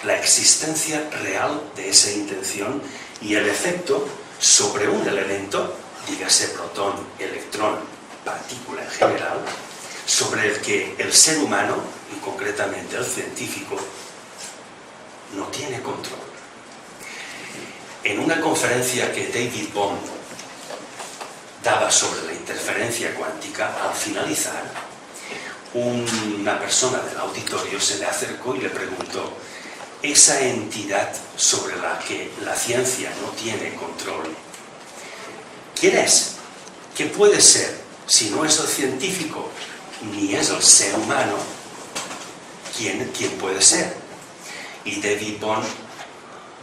la existencia real de esa intención y el efecto sobre un elemento, dígase protón, electrón, partícula en general, sobre el que el ser humano, y concretamente el científico, no tiene control. En una conferencia que David Bohm daba sobre la interferencia cuántica, al finalizar, una persona del auditorio se le acercó y le preguntó: esa entidad sobre la que la ciencia no tiene control, ¿quién es? ¿Qué puede ser? Si no es el científico ni es el ser humano, ¿quién puede ser? Y David Bohm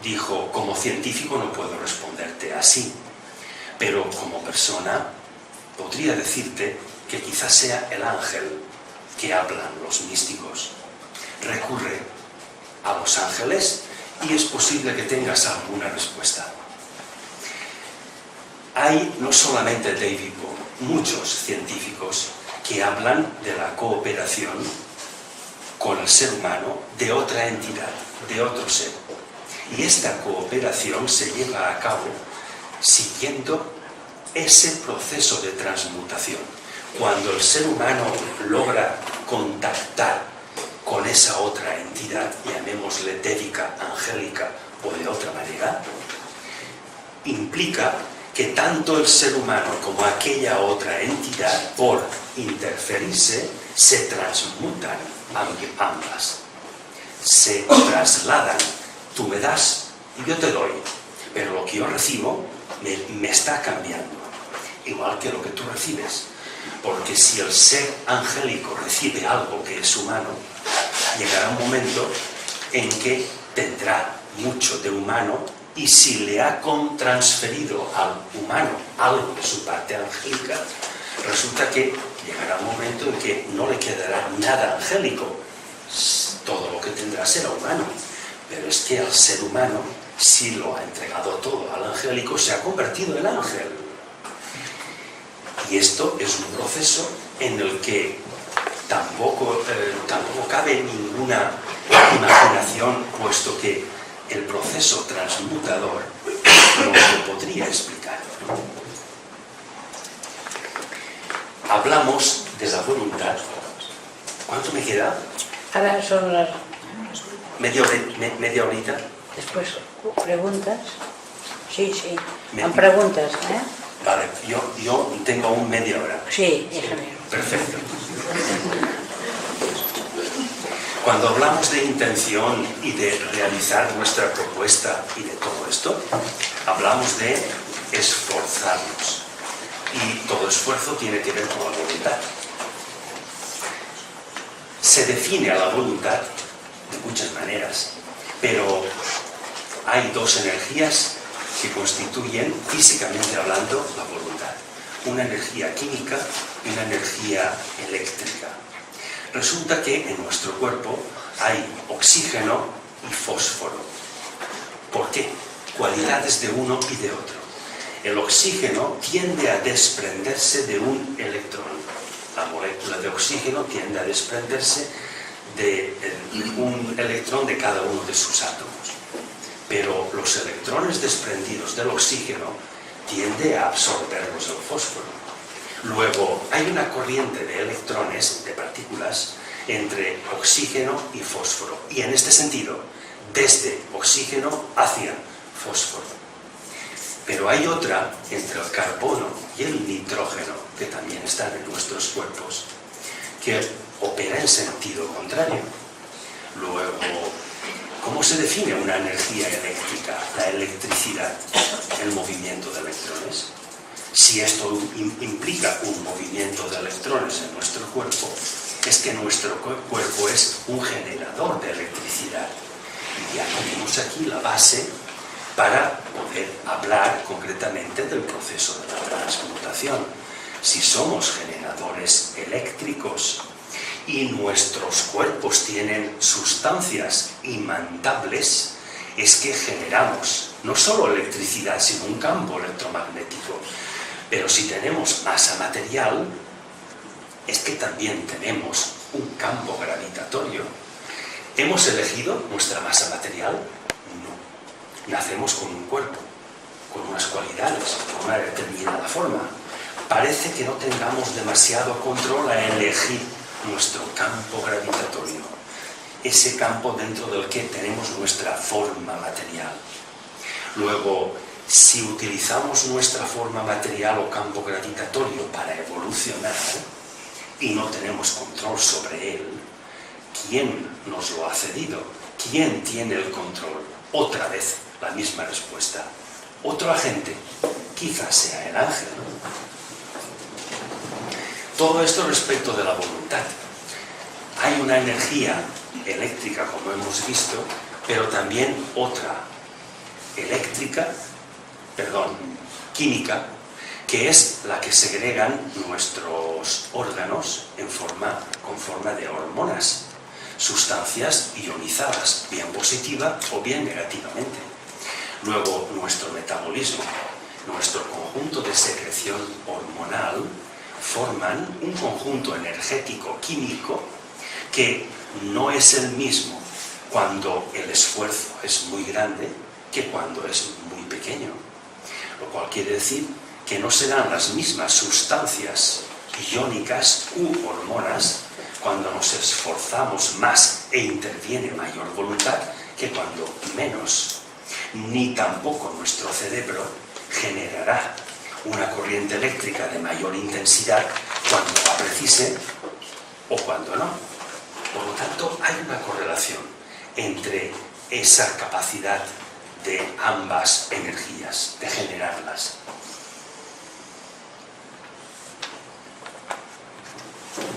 dijo: como científico no puedo responderte así, pero como persona podría decirte que quizás sea el ángel que hablan los místicos. Recurre a los ángeles y es posible que tengas alguna respuesta. Hay no solamente David Bohm, muchos científicos que hablan de la cooperación con el ser humano de otra entidad, de otro ser. Y esta cooperación se lleva a cabo siguiendo ese proceso de transmutación. Cuando el ser humano logra contactar con esa otra entidad, llamémosle dédica, angélica o de otra manera, implica que tanto el ser humano como aquella otra entidad, por interferirse, se transmutan ambas, se trasladan. Tú me das y yo te doy, pero lo que yo recibo me está cambiando, igual que lo que tú recibes. Porque si el ser angélico recibe algo que es humano, llegará un momento en que tendrá mucho de humano, y si le ha transferido al humano algo de su parte angélica, resulta que llegará un momento en que no le quedará nada angélico. Todo lo que tendrá será humano. Pero es que al ser humano, si lo ha entregado todo al angélico, se ha convertido en ángel. Y esto es un proceso en el que tampoco cabe ninguna imaginación, puesto que el proceso transmutador no lo podría explicar. Hablamos de la voluntad. ¿Cuánto me queda? Ahora son las... Media horita. Después, preguntas. Sí. Son preguntas, ¿eh? Vale, yo tengo aún media hora. Sí, eso mismo. Perfecto. Cuando hablamos de intención y de realizar nuestra propuesta y de todo esto, hablamos de esforzarnos. Y todo esfuerzo tiene que ver con la voluntad. Se define a la voluntad de muchas maneras, pero hay dos energías que constituyen, físicamente hablando, la voluntad. Una energía química y una energía eléctrica. Resulta que en nuestro cuerpo hay oxígeno y fósforo. ¿Por qué? Cualidades de uno y de otro. El oxígeno tiende a desprenderse de un electrón. La molécula de oxígeno tiende a desprenderse de un electrón de cada uno de sus átomos. Pero los electrones desprendidos del oxígeno tiende a absorberlos el fósforo. Luego hay una corriente de electrones, de partículas, entre oxígeno y fósforo. Y en este sentido, desde oxígeno hacia fósforo. Pero hay otra entre el carbono y el nitrógeno, que también están en nuestros cuerpos, que opera en sentido contrario. Luego, ¿Cómo se define una energía eléctrica, la electricidad, el movimiento de electrones? Si esto implica un movimiento de electrones en nuestro cuerpo, es que nuestro cuerpo es un generador de electricidad. Y ya tenemos aquí la base para poder hablar concretamente del proceso de la transmutación. Si somos generadores eléctricos y nuestros cuerpos tienen sustancias imantables, es que generamos no solo electricidad, sino un campo electromagnético. Pero si tenemos masa material, es que también tenemos un campo gravitatorio. ¿Hemos elegido nuestra masa material? No. Nacemos con un cuerpo, con unas cualidades, con una determinada forma. Parece que no tengamos demasiado control a elegir nuestro campo gravitatorio, ese campo dentro del que tenemos nuestra forma material. Luego, si utilizamos nuestra forma material o campo gravitatorio para evolucionar y no tenemos control sobre él, ¿quién nos lo ha cedido? ¿Quién tiene el control? Otra vez la misma respuesta. Otro agente, quizás sea el ángel. Todo esto respecto de la voluntad. Hay una energía eléctrica, como hemos visto, pero también otra química, que es la que segregan nuestros órganos con forma de hormonas, sustancias ionizadas, bien positiva o bien negativamente. Luego, nuestro metabolismo, nuestro conjunto de secreción hormonal, forman un conjunto energético químico que no es el mismo cuando el esfuerzo es muy grande que cuando es muy pequeño. Lo cual quiere decir que no serán las mismas sustancias iónicas u hormonas cuando nos esforzamos más e interviene mayor voluntad que cuando menos. Ni tampoco nuestro cerebro generará una corriente eléctrica de mayor intensidad cuando la precise o cuando no. Por lo tanto, hay una correlación entre esa capacidad de ambas energías, de generarlas.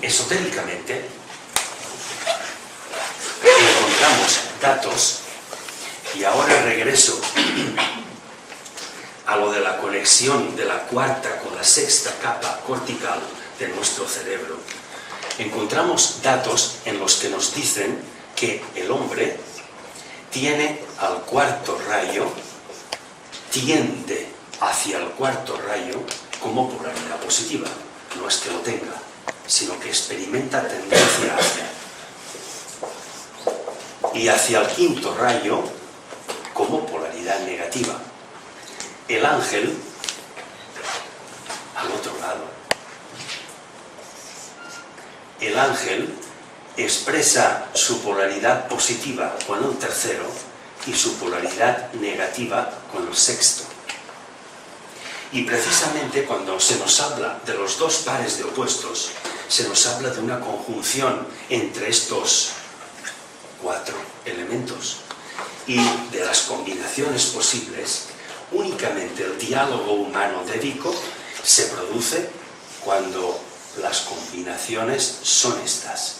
Esotéricamente, encontramos datos, y ahora regreso a lo de la conexión de la cuarta con la sexta capa cortical de nuestro cerebro. Encontramos datos en los que nos dicen que el hombre tiene al cuarto rayo, tiende hacia el cuarto rayo como polaridad positiva. No es que lo tenga, sino que experimenta tendencia hacia. Y hacia el quinto rayo como polaridad negativa. El ángel, al otro lado. El ángel expresa su polaridad positiva con el tercero y su polaridad negativa con el sexto. Y precisamente cuando se nos habla de los dos pares de opuestos, se nos habla de una conjunción entre estos cuatro elementos y de las combinaciones posibles. Únicamente el diálogo humano dédico se produce cuando las combinaciones son estas.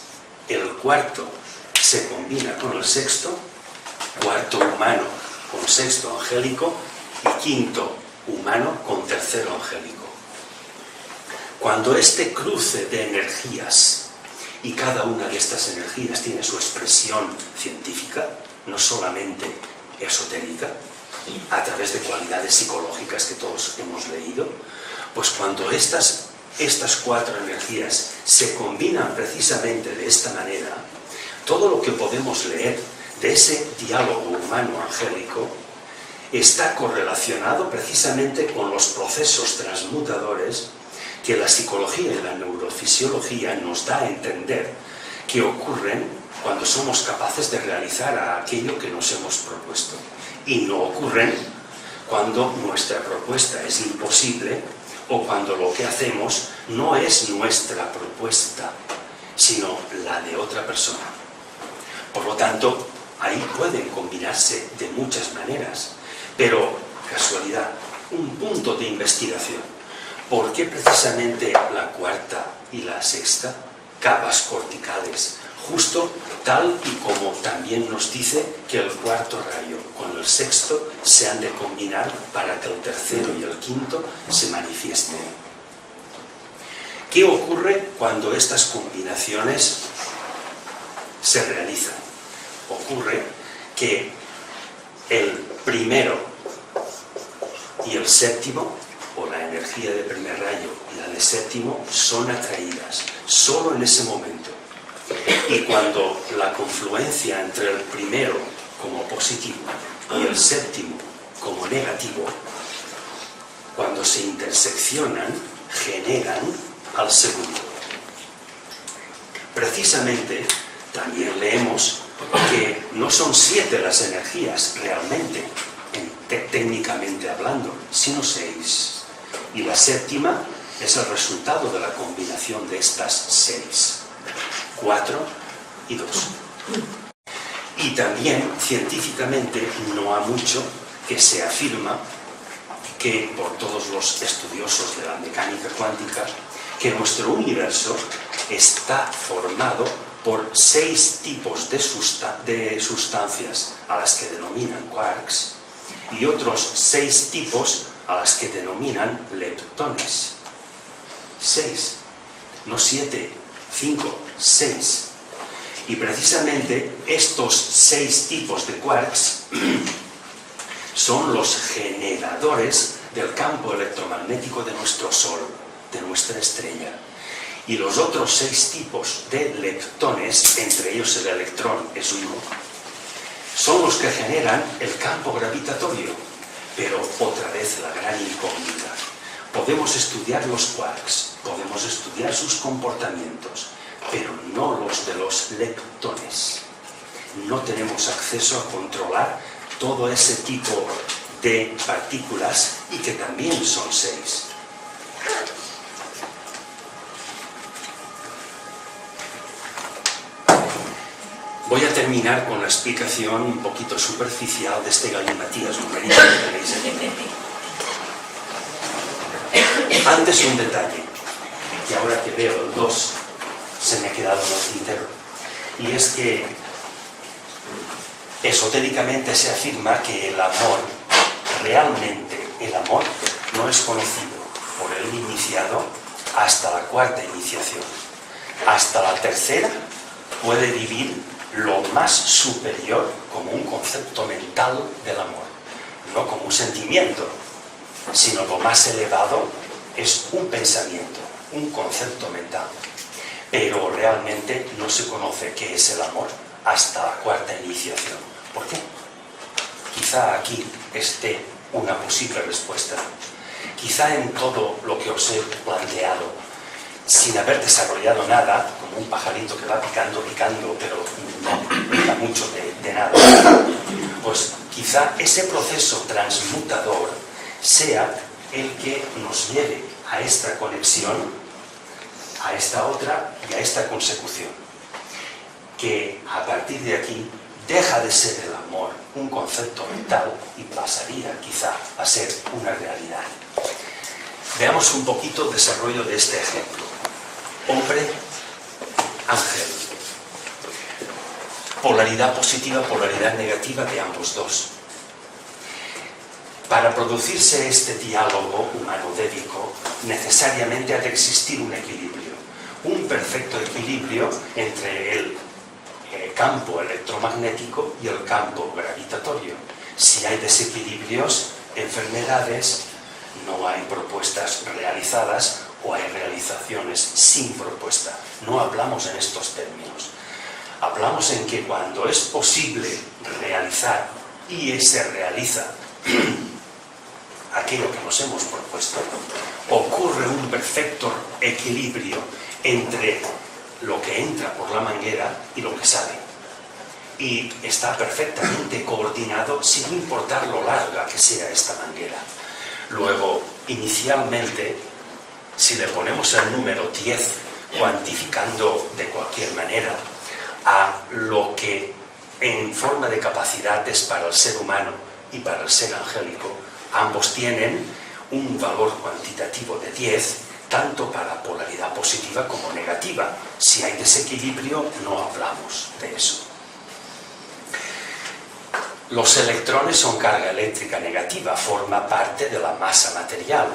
El cuarto se combina con el sexto, cuarto humano con sexto angélico y quinto humano con tercero angélico. Cuando este cruce de energías, y cada una de estas energías tiene su expresión científica, no solamente esotérica, a través de cualidades psicológicas que todos hemos leído, pues cuando estas cuatro energías se combinan precisamente de esta manera, todo lo que podemos leer de ese diálogo humano-angélico está correlacionado precisamente con los procesos transmutadores que la psicología y la neurofisiología nos da a entender que ocurren cuando somos capaces de realizar aquello que nos hemos propuesto. Y no ocurren cuando nuestra propuesta es imposible o cuando lo que hacemos no es nuestra propuesta, sino la de otra persona. Por lo tanto, ahí pueden combinarse de muchas maneras, pero, casualidad, un punto de investigación. ¿Por qué precisamente la cuarta y la sexta? Capas corticales, justo tal y como también nos dice que el cuarto rayo con el sexto se han de combinar para que el tercero y el quinto se manifiesten. ¿Qué ocurre cuando estas combinaciones se realizan? Ocurre que el primero y el séptimo, o la energía de primer rayo y la de séptimo, son atraídas solo en ese momento. Y cuando la confluencia entre el primero como positivo y el séptimo como negativo, cuando se interseccionan, generan al segundo. Precisamente, también leemos que no son 7 las energías realmente, técnicamente hablando, sino 6. Y la séptima es el resultado de la combinación de estas 6. 4 y 2. Y también, científicamente, no ha mucho que se afirma que, por todos los estudiosos de la mecánica cuántica, que nuestro universo está formado por 6 tipos de sustancias a las que denominan quarks y otros 6 tipos a las que denominan leptones. 6, no 7, 5, 6. Y precisamente estos 6 tipos de quarks son los generadores del campo electromagnético de nuestro Sol, de nuestra estrella. Y los otros 6 tipos de leptones, entre ellos el electrón es uno, son los que generan el campo gravitatorio. Pero otra vez la gran incógnita. Podemos estudiar los quarks, podemos estudiar sus comportamientos, pero no los de los leptones. No tenemos acceso a controlar todo ese tipo de partículas y que también son 6. Voy a terminar con la explicación un poquito superficial de este galimatías numerito que tenéis aquí. Antes un detalle, y ahora que veo el 2, se me ha quedado en el tintero. Y es que esotéricamente se afirma que el amor, realmente el amor, no es conocido por el iniciado hasta la cuarta iniciación. Hasta la tercera puede vivir lo más superior como un concepto mental del amor, no como un sentimiento, sino lo más elevado es un pensamiento, un concepto mental. Pero realmente no se conoce qué es el amor hasta la cuarta iniciación. ¿Por qué? Quizá aquí esté una posible respuesta. Quizá en todo lo que os he planteado, sin haber desarrollado nada, como un pajarito que va picando, pero no pica mucho de nada, pues quizá ese proceso transmutador sea el que nos lleve a esta conexión, a esta otra y a esta consecución, que a partir de aquí deja de ser el amor un concepto mental y pasaría quizá a ser una realidad. Veamos un poquito el desarrollo de este ejemplo. Hombre, ángel. Polaridad positiva, polaridad negativa de ambos dos. Para producirse este diálogo humano-dédico, necesariamente ha de existir un equilibrio, un perfecto equilibrio entre el campo electromagnético y el campo gravitatorio. Si hay desequilibrios, enfermedades, no hay propuestas realizadas o hay realizaciones sin propuesta. No hablamos en estos términos. Hablamos en que cuando es posible realizar y se realiza aquello que nos hemos propuesto, ocurre un perfecto equilibrio entre lo que entra por la manguera y lo que sale. Y está perfectamente coordinado sin importar lo larga que sea esta manguera. Luego, inicialmente, si le ponemos el número 10, cuantificando de cualquier manera a lo que en forma de capacidades para el ser humano y para el ser angélico, ambos tienen un valor cuantitativo de 10, tanto para polaridad positiva como negativa. Si hay desequilibrio, no hablamos de eso. Los electrones son carga eléctrica negativa, forma parte de la masa material.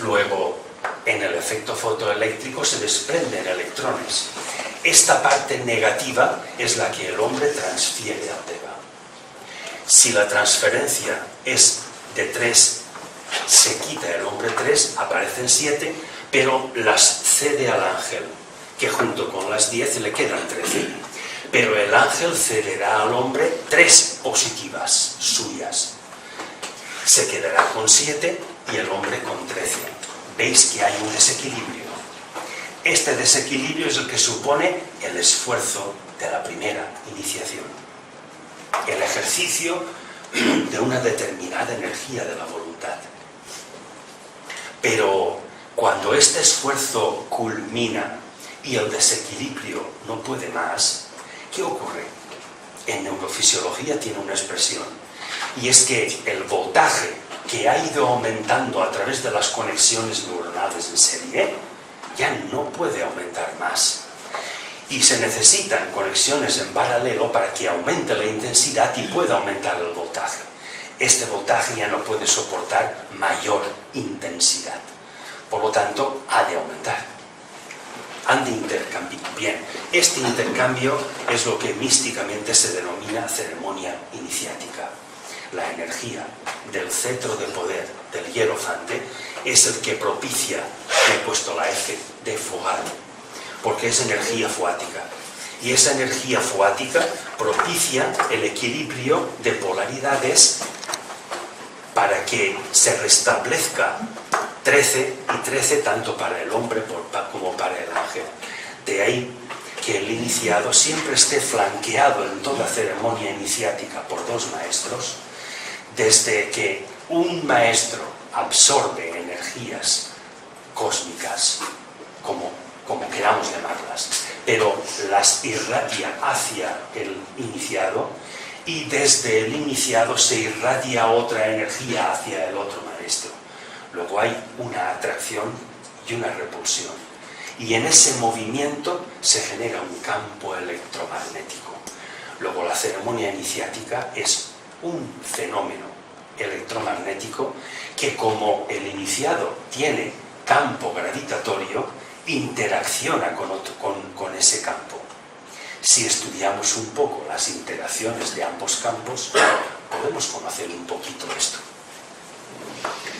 Luego, en el efecto fotoeléctrico se desprenden electrones. Esta parte negativa es la que el hombre transfiere al Deva. Si la transferencia es de 3, se quita el hombre 3, aparecen 7, pero las cede al ángel, que junto con las 10 le quedan 13. Pero el ángel cederá al hombre 3 positivas suyas. Se quedará con 7 y el hombre con 13. Veis que hay un desequilibrio. Este desequilibrio es el que supone el esfuerzo de la primera iniciación. El ejercicio de una determinada energía de la voluntad. Pero cuando este esfuerzo culmina y el desequilibrio no puede más, ¿qué ocurre? En neurofisiología tiene una expresión, y es que el voltaje que ha ido aumentando a través de las conexiones neuronales en serie ya no puede aumentar más. Y se necesitan conexiones en paralelo para que aumente la intensidad y pueda aumentar el voltaje. Este voltaje ya no puede soportar mayor intensidad. Por lo tanto, ha de aumentar. Han de intercambiar. Bien, este intercambio es lo que místicamente se denomina ceremonia iniciática. La energía del cetro de poder del hierofante es el que propicia, he puesto la F de Fogar, porque es energía foática. Y esa energía foática propicia el equilibrio de polaridades para que se restablezca 13 y 13 tanto para el hombre como para el ángel. De ahí que el iniciado siempre esté flanqueado en toda ceremonia iniciática por 2 maestros, desde que un maestro absorbe energías cósmicas, como queramos llamarlas, pero las irradia hacia el iniciado, y desde el iniciado se irradia otra energía hacia el otro maestro. Luego hay una atracción y una repulsión. Y en ese movimiento se genera un campo electromagnético. Luego la ceremonia iniciática es un fenómeno electromagnético que, como el iniciado tiene campo gravitatorio, interacciona con ese campo. Si estudiamos un poco las interacciones de ambos campos, podemos conocer un poquito esto.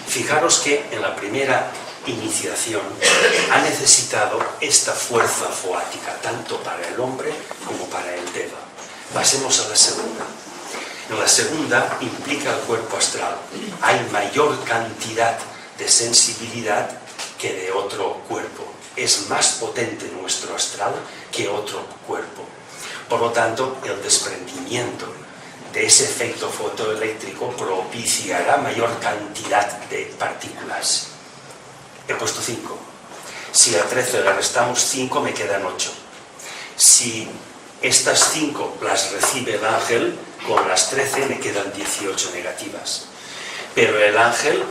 Fijaros que en la primera iniciación ha necesitado esta fuerza foática, tanto para el hombre como para el Deva. Pasemos a la segunda. En la segunda implica el cuerpo astral. Hay mayor cantidad de sensibilidad que de otro cuerpo. Es más potente nuestro astral que otro cuerpo. Por lo tanto, el desprendimiento de ese efecto fotoeléctrico propiciará mayor cantidad de partículas. He puesto 5. Si a 13 le restamos 5, me quedan 8. Si estas 5 las recibe el ángel, con las 13 me quedan 18 negativas. Pero el ángel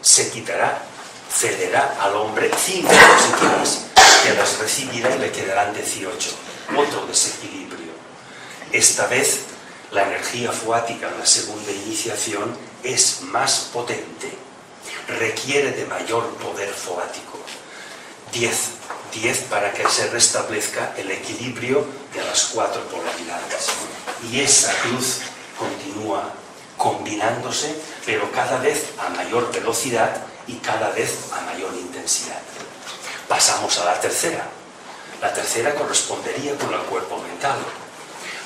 se quitará, cederá al hombre 5 positivas, que las recibirá y le quedarán 18. Otro desequilibrio. Esta vez la energía foática en la segunda iniciación es más potente, requiere de mayor poder foático. 10 para que se restablezca el equilibrio de las 4 polaridades. Y esa cruz continúa combinándose, pero cada vez a mayor velocidad y cada vez a mayor intensidad. Pasamos a la tercera. La tercera correspondería con el cuerpo mental.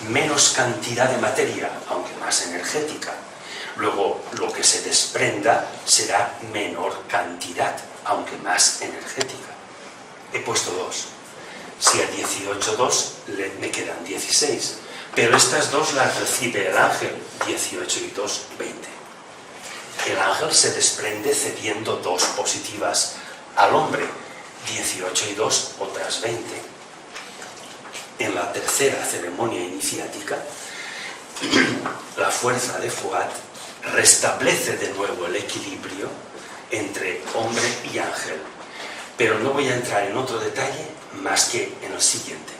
Menos cantidad de materia, aunque más energética. Luego, lo que se desprenda será menor cantidad, aunque más energética. He puesto 2. Si a 18, 2, me quedan 16. Pero estas 2 las recibe el ángel, 18 y 2, 20. El ángel se desprende cediendo 2 positivas al hombre, 18 y 2, otras 20. en la tercera ceremonia iniciática, la fuerza de Fuat restablece de nuevo el equilibrio entre hombre y ángel. Pero no voy a entrar en otro detalle más que en el siguiente.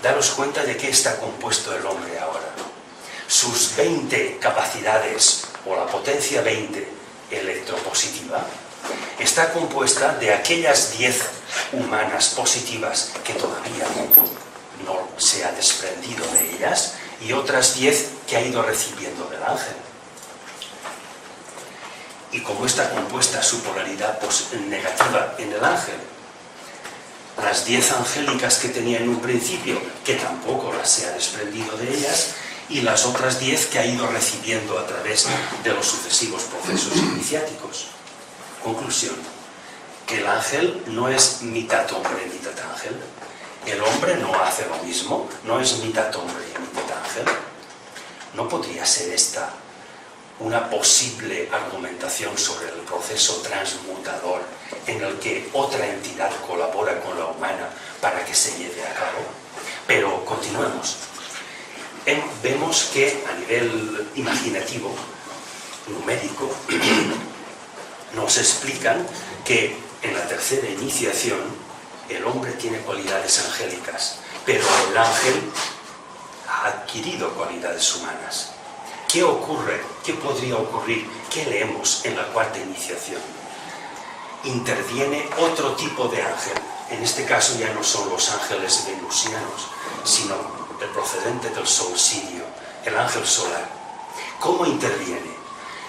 Daros cuenta de qué está compuesto el hombre ahora. Sus 20 capacidades, o la potencia 20 electropositiva, está compuesta de aquellas 10 humanas positivas que todavía no se ha desprendido de ellas, y otras 10 que ha ido recibiendo del ángel. Y como está compuesta su polaridad negativa en el ángel, las 10 angélicas que tenía en un principio, que tampoco se ha desprendido de ellas, y las otras 10 que ha ido recibiendo a través de los sucesivos procesos iniciáticos. Conclusión: que el ángel no es mitad hombre, mitad ángel. El hombre no hace lo mismo, no es mitad hombre y mitad ángel. ¿No podría ser esta una posible argumentación sobre el proceso transmutador en el que otra entidad colabora con la humana para que se lleve a cabo? Pero continuemos. Vemos que a nivel imaginativo, numérico, nos explican que en la tercera iniciación el hombre tiene cualidades angélicas, pero el ángel ha adquirido cualidades humanas. ¿Qué ocurre? ¿Qué podría ocurrir? ¿Qué leemos en la cuarta iniciación? Interviene otro tipo de ángel. En este caso ya no son los ángeles venusianos, sino el procedente del sol sirio, el ángel solar. ¿Cómo interviene?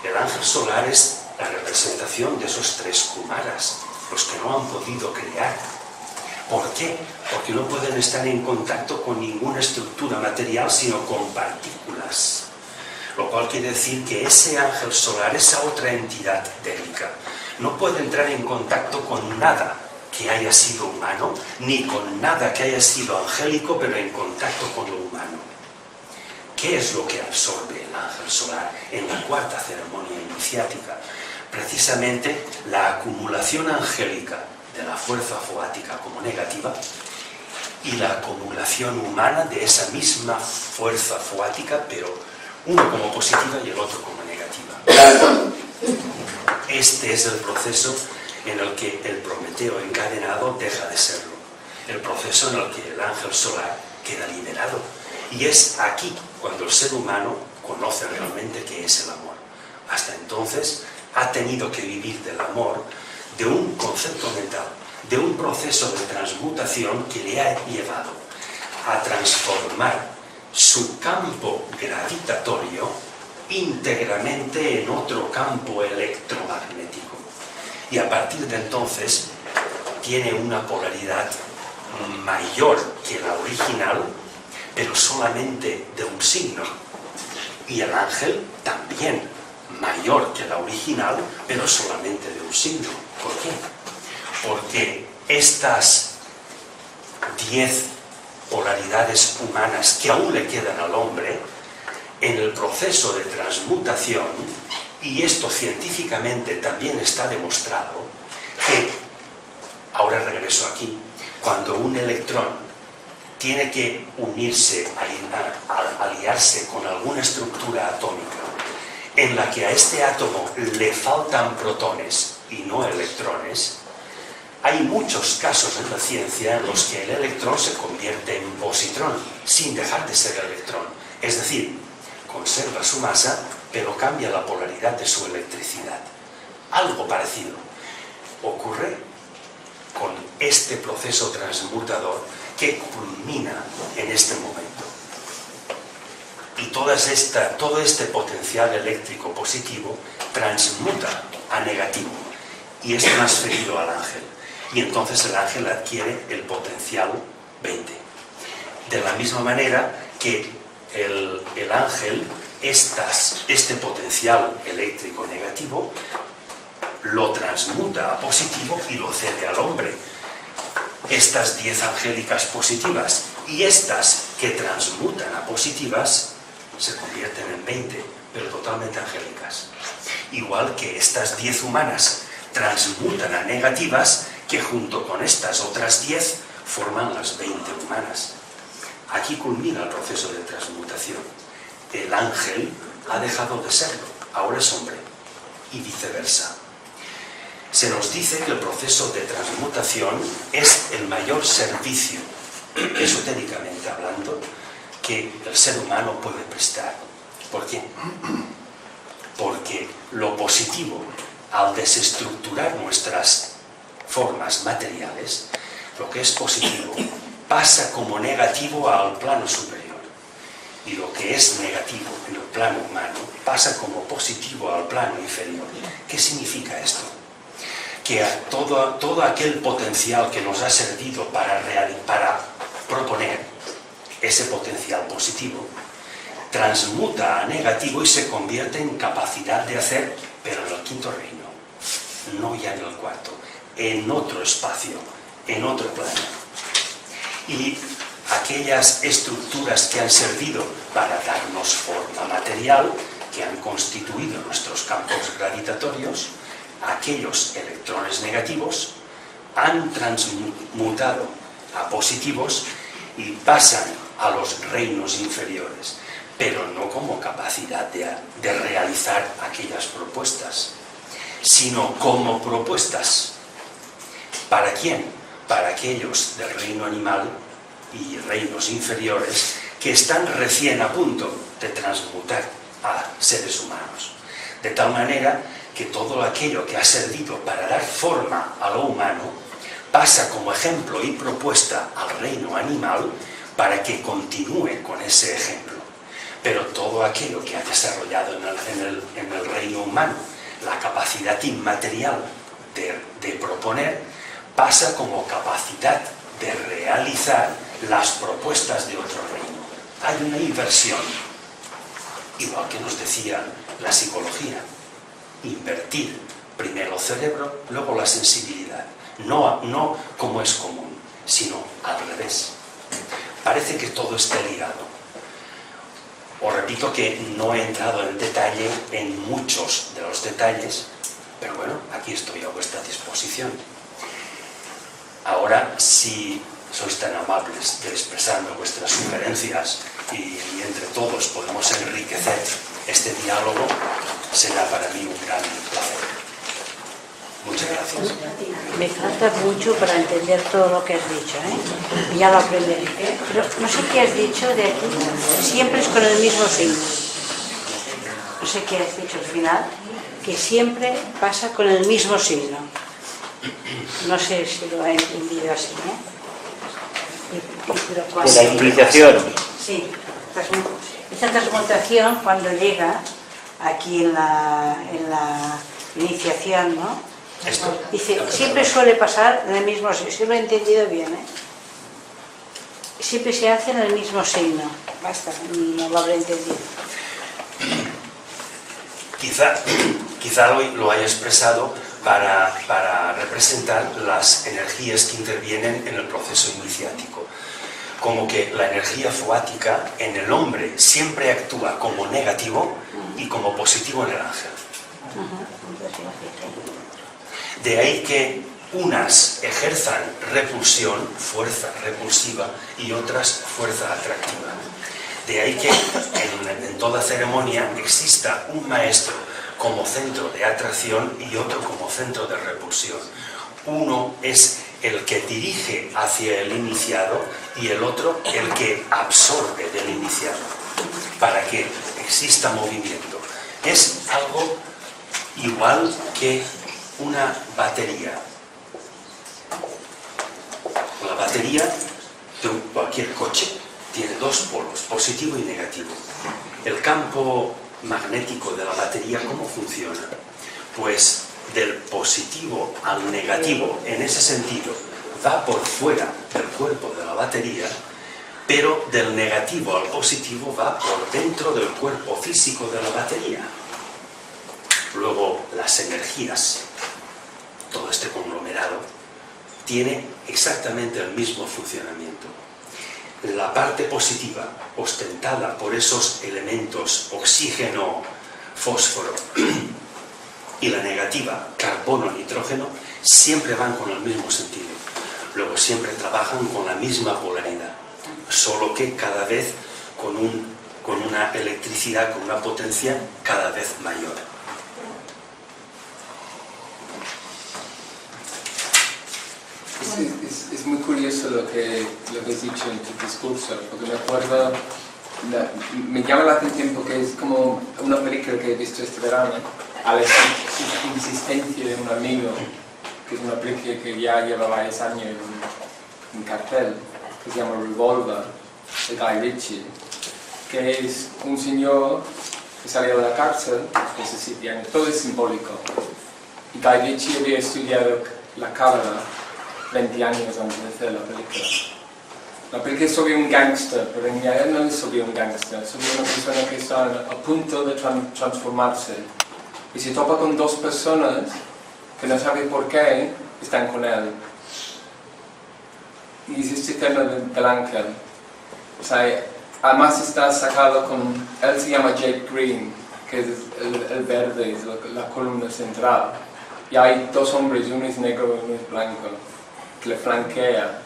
El ángel solar es la representación de esos 3 kumaras, los que no han podido crear. ¿Por qué? Porque no pueden estar en contacto con ninguna estructura material, sino con partículas. Lo cual quiere decir que ese ángel solar, esa otra entidad técnica, no puede entrar en contacto con nada que haya sido humano, ni con nada que haya sido angélico, pero en contacto con lo humano. ¿Qué es lo que absorbe el ángel solar en la cuarta ceremonia iniciática? Precisamente la acumulación angélica de la fuerza fuática como negativa y la acumulación humana de esa misma fuerza fuática, pero uno como positiva y el otro como negativa. Este es el proceso en el que el Prometeo encadenado deja de serlo, el proceso en el que el ángel solar queda liberado. Y es aquí cuando el ser humano conoce realmente qué es el amor. Hasta entonces ha tenido que vivir del amor, de un concepto mental, de un proceso de transmutación que le ha llevado a transformar su campo gravitatorio íntegramente en otro campo electromagnético. Y a partir de entonces tiene una polaridad mayor que la original, pero solamente de un signo. Y el ángel también mayor que la original, pero solamente de un signo. ¿Por qué? Porque estas 10 polaridades humanas que aún le quedan al hombre, en el proceso de transmutación, y esto científicamente también está demostrado, que, ahora regreso aquí, cuando un electrón tiene que unirse, aliarse con alguna estructura atómica, en la que a este átomo le faltan protones y no electrones, hay muchos casos en la ciencia en los que el electrón se convierte en positrón, sin dejar de ser electrón. Es decir, conserva su masa, pero cambia la polaridad de su electricidad. Algo parecido ocurre con este proceso transmutador que culmina en este momento. Y todo este potencial eléctrico positivo transmuta a negativo y es transferido al ángel. Y entonces el ángel adquiere el potencial 20. De la misma manera que el ángel, este potencial eléctrico negativo, lo transmuta a positivo y lo cede al hombre. Estas 10 angélicas positivas y estas que transmutan a positivas se convierten en 20, pero totalmente angélicas. Igual que estas 10 humanas transmutan a negativas, que junto con estas otras 10 forman las 20 humanas. Aquí culmina el proceso de transmutación. El ángel ha dejado de serlo, ahora es hombre, y viceversa. Se nos dice que el proceso de transmutación es el mayor servicio, esotéricamente hablando, que el ser humano puede prestar. ¿Por qué? Porque lo positivo, al desestructurar nuestras formas materiales, lo que es positivo pasa como negativo al plano superior. Y lo que es negativo en el plano humano pasa como positivo al plano inferior. ¿Qué significa esto? Que todo aquel potencial que nos ha servido para proponer ese potencial positivo, transmuta a negativo y se convierte en capacidad de hacer, pero en el quinto reino, no ya en el cuarto, en otro espacio, en otro plano. Y aquellas estructuras que han servido para darnos forma material, que han constituido nuestros campos gravitatorios, aquellos electrones negativos han transmutado a positivos y pasan a los reinos inferiores, pero no como capacidad de realizar aquellas propuestas, sino como propuestas. ¿Para quién? Para aquellos del reino animal y reinos inferiores que están recién a punto de transmutar a seres humanos. De tal manera que todo aquello que ha servido para dar forma a lo humano pasa como ejemplo y propuesta al reino animal para que continúe con ese ejemplo. Pero todo aquello que ha desarrollado en el reino humano la capacidad inmaterial de proponer pasa como capacidad de realizar las propuestas de otro reino. Hay una inversión, igual que nos decía la psicología, invertir primero el cerebro, luego la sensibilidad, no como es común, sino al revés. Parece que todo está ligado. Os repito que no he entrado en detalle en muchos de los detalles, pero bueno, aquí estoy a vuestra disposición. Ahora, si sois tan amables de expresarme vuestras sugerencias y entre todos podemos enriquecer este diálogo, será para mí un gran placer. Muchas gracias. Me falta mucho para entender todo lo que has dicho, ¿eh? Ya lo aprenderé. Pero no sé qué has dicho de aquí, siempre es con el mismo signo. No sé qué has dicho al final, que siempre pasa con el mismo signo. No sé si lo he entendido así, ¿eh? De la iniciación. Sí, esta transmutación cuando llega aquí en la iniciación, ¿no? Dice, siempre suele pasar en el mismo signo, si lo he entendido bien, ¿eh? Siempre se hace en el mismo signo. Basta, no lo habré entendido. Quizá lo haya expresado para representar las energías que intervienen en el proceso iniciático. Como que la energía foática en el hombre siempre actúa como negativo y como positivo en el ángel. De ahí que unas ejerzan repulsión, fuerza repulsiva, y otras fuerza atractiva. De ahí que en toda ceremonia exista un maestro como centro de atracción y otro como centro de repulsión. Uno es el que dirige hacia el iniciado y el otro el que absorbe del iniciado, para que exista movimiento. Es algo igual que una batería. La batería de cualquier coche tiene dos polos, positivo y negativo. El campo magnético de la batería, ¿cómo funciona? Pues del positivo al negativo, en ese sentido, va por fuera del cuerpo de la batería, pero del negativo al positivo va por dentro del cuerpo físico de la batería. Luego, las energías, todo este conglomerado, tiene exactamente el mismo funcionamiento. La parte positiva, ostentada por esos elementos oxígeno, fósforo, y la negativa, carbono, nitrógeno, siempre van con el mismo sentido. Luego siempre trabajan con la misma polaridad. solo que cada vez con una electricidad, con una potencia cada vez mayor. Es muy curioso lo que has dicho en tu discurso, porque me acuerdo, me llama la atención porque es como una película que he visto este verano, a la insistencia de un amigo, que es una película que ya lleva varios años en cartel, que se llama Revolver, de Guy Ritchie, que es un señor que salió de la cárcel después de 7 años, todo es simbólico, y Guy Ritchie había estudiado la cábala 20 años antes de hacer la película. La película es sobre un gángster, pero en realidad no es sobre un gángster, es sobre una persona que está a punto de transformarse. Y se topa con 2 personas que no saben por qué están con él. Y es este tema del ángel. O sea, además está sacado con... Él se llama Jake Green, que es el verde, es la columna central. Y hay 2 hombres, uno es negro y uno es blanco, que le flanquea